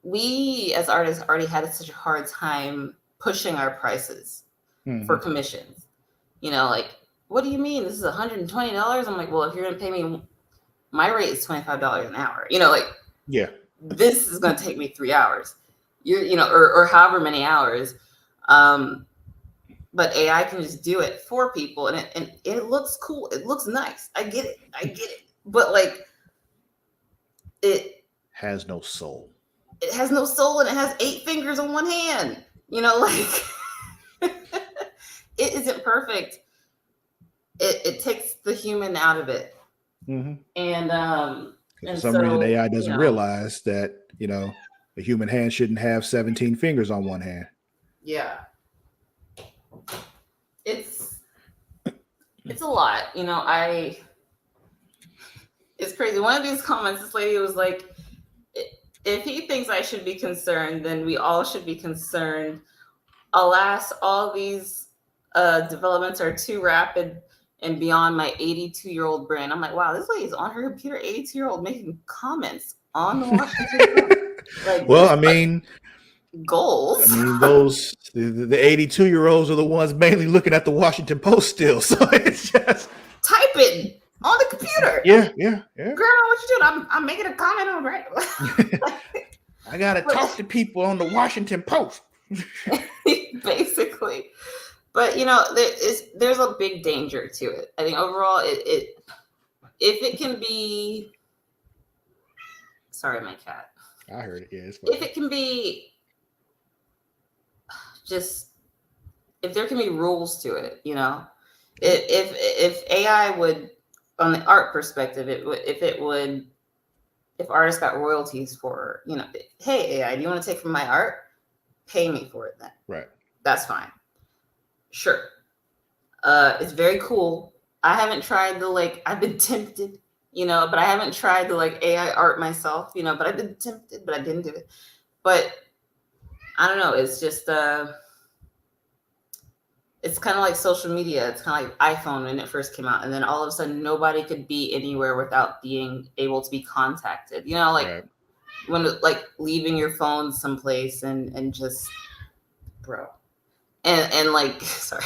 we as artists already had such a hard time pushing our prices for commissions. You know, like, what do you mean this is $120? I'm like, well, if you're gonna pay me, my rate is $25 an hour. You know, like, this is gonna take me 3 hours. Or however many hours. But AI can just do it for people, and it looks cool. It looks nice. I get it. But like, it has no soul. It has no soul, and it has 8 fingers on one hand. You know, like it isn't perfect. It takes the human out of it. And for some reason, AI doesn't realize that a human hand shouldn't have 17 fingers on one hand. Yeah, it's a lot. It's crazy. One of these comments, this lady was like, if he thinks I should be concerned, then we all should be concerned. Alas, all these developments are too rapid and beyond my 82-year-old brain. I'm like, wow, this lady's on her computer, 82-year-old, making comments on the Washington Post. Like, well, I mean, goals. I mean, those the 82-year-olds are the ones mainly looking at the Washington Post still. So it's just typing on the computer. Yeah. Grandma, what you doing? I'm making a comment on right. I gotta talk to people on the Washington Post. Basically. But there's a big danger to it. I think overall, if it can be, sorry, my cat. I heard it. Yeah, it's fine. If it can be, if there can be rules to it, if AI would, on the art perspective, if artists got royalties for, hey AI, do you want to take from my art? Pay me for it then. Right. That's fine. Sure. It's very cool. I haven't tried I've been tempted, but I haven't tried the AI art myself, but I've been tempted, but I didn't do it. But I don't know. It's just, it's kind of like social media. It's kind of like iPhone when it first came out, and then all of a sudden nobody could be anywhere without being able to be contacted. You know, like Right. when like leaving your phone someplace and just bro, and like sorry,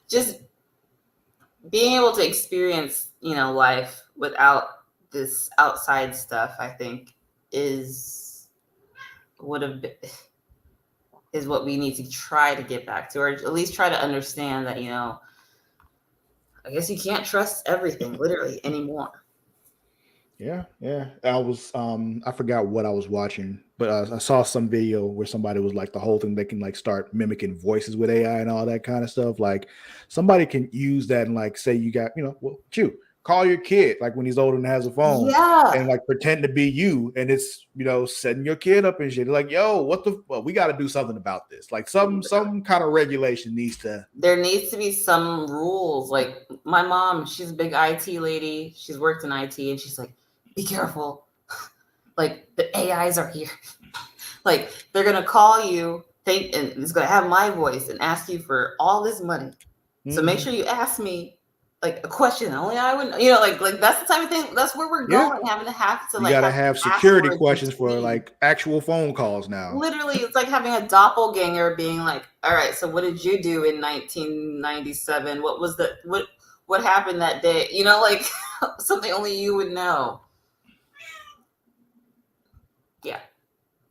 just being able to experience, you know, life without this outside stuff, I think would have been, is what we need to try to get back to, or at least try to understand that, you know, I guess you can't trust everything literally anymore. Yeah, yeah. I forgot what I was watching, but I saw some video where somebody was like the whole thing they can like start mimicking voices with AI and all that kind of stuff. Like somebody can use that and like say you got, you know, well, you call your kid like when he's older and has a phone Yeah. and like pretend to be you, and it's, you know, setting your kid up and shit. Like, yo, well, we got to do something about this. Like some kind of regulation needs to. There needs to be some rules. Like my mom, she's a big IT lady. She's worked in IT, and she's like, be careful. Like the AIs are here. Like they're gonna call you, and it's gonna have my voice and ask you for all this money. So make sure you ask me like a question. Only I would, you know, like that's the type of thing. That's where we're going. Having to have to You like gotta have security passwords questions for between. like actual phone calls now. Literally, it's like having a doppelganger being like, all right, so what did you do in 1997? What was what happened that day? You know, like something only you would know. Yeah,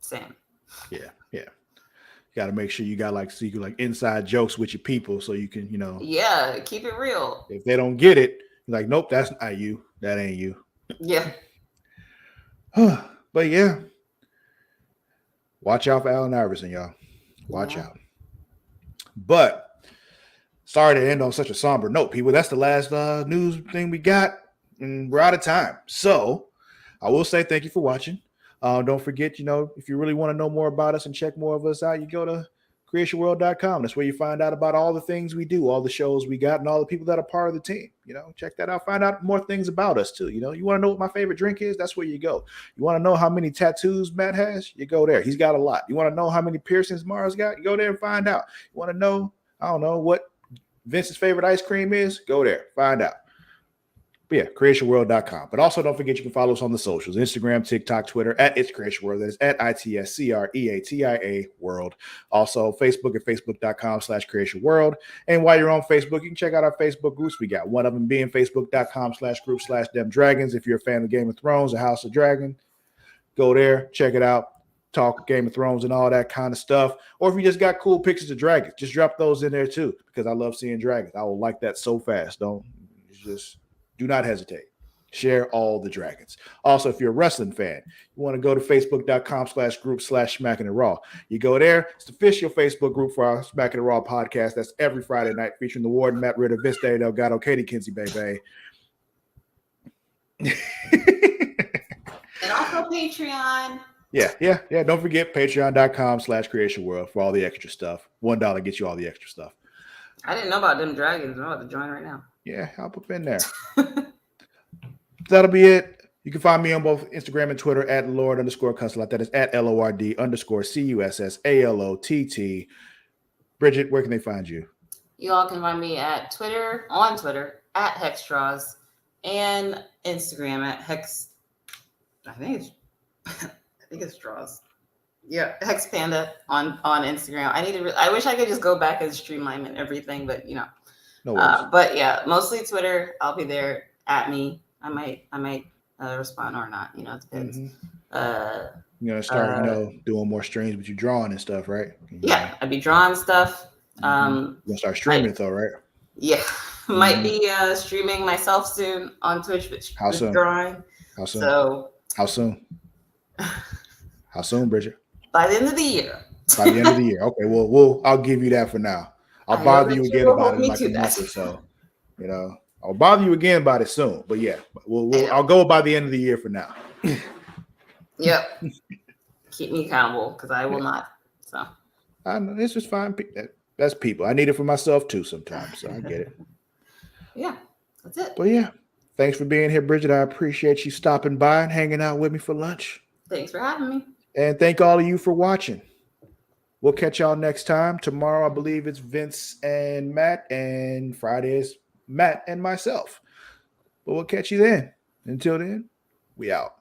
same. Yeah. You got to make sure you got like secret like inside jokes with your people so you can, you know. Yeah, keep it real. If they don't get it, you're like, nope, that's not you. That ain't you. Yeah. But yeah. Watch out for Allen Iverson, y'all. Watch out. But sorry to end on such a somber note, people. That's the last news thing we got, and we're out of time. So I will say thank you for watching. Don't forget, you know, if you really want to know more about us and check more of us out, you go to creatiaworld.com. That's where you find out about all the things we do, all the shows we got, and all the people that are part of the team. You know, check that out. Find out more things about us too. You know, you want to know what my favorite drink is? That's where you go. You want to know how many tattoos Matt has? You go there. He's got a lot. You want to know how many piercings Mara's got? You go there and find out. You want to know, I don't know, what Vince's favorite ice cream is? Go there. Find out. But yeah, creatiaworld.com. But also don't forget you can follow us on the socials, Instagram, TikTok, Twitter, at It's Creatia World. That is at ITSCREATIA World. Also Facebook at facebook.com/Creatia World. And while you're on Facebook, you can check out our Facebook groups we got. One of them being facebook.com/group/Dem Dragons. If you're a fan of Game of Thrones, a House of Dragon, go there, check it out. Talk Game of Thrones and all that kind of stuff. Or if you just got cool pictures of dragons, just drop those in there too, because I love seeing dragons. I will like that so fast. Do not hesitate. Share all the dragons. Also, if you're a wrestling fan, you want to go to facebook.com/group/Smacking It Raw. You go there. It's the official Facebook group for our Smacking It Raw podcast. That's every Friday night featuring the Warden, Matt Ritter, Vince Delgado, Katie Kinsey, baby. And also Patreon. Yeah. Don't forget patreon.com/Creatia World for all the extra stuff. $1 gets you all the extra stuff. I didn't know about them dragons. I'm about to join right now. Yeah, I'll put in there. That'll be it. You can find me on both Instagram and Twitter at Lord_Cussalott. That is at LORD_CUSSALOTT. Bridget, where can they find you? You all can find me on Twitter at Hexstraws and Instagram at Hex. I think it's Straws. Yeah, Hex Panda on Instagram. I wish I could just go back and streamline and everything, but you know. No worries. But yeah, mostly Twitter. I'll be there. At me. I might respond or not. You know, it depends. You're gonna start, doing more streams with you drawing and stuff, right? Yeah, I'd be drawing stuff. You're gonna start streaming though, right? Yeah, might be streaming myself soon on Twitch, which How soon? Drawing. How soon? So how soon? How soon, Bridget? By the end of the year. By the end of the year. Okay, well, I'll give you that for now. I'll bother you again about it in like a month or so. You know, I'll bother you again about it soon. But yeah, I'll go by the end of the year for now. Yep. Keep me accountable because I will not. So I know it's just fine. That's people. I need it for myself too sometimes. So I get it. Yeah, that's it. But yeah, thanks for being here, Bridget. I appreciate you stopping by and hanging out with me for lunch. Thanks for having me. And thank all of you for watching. we'll catch y'all next time. Tomorrow, I believe it's Vince and Matt, and Friday is Matt and myself. But we'll catch you then. Until then, we out.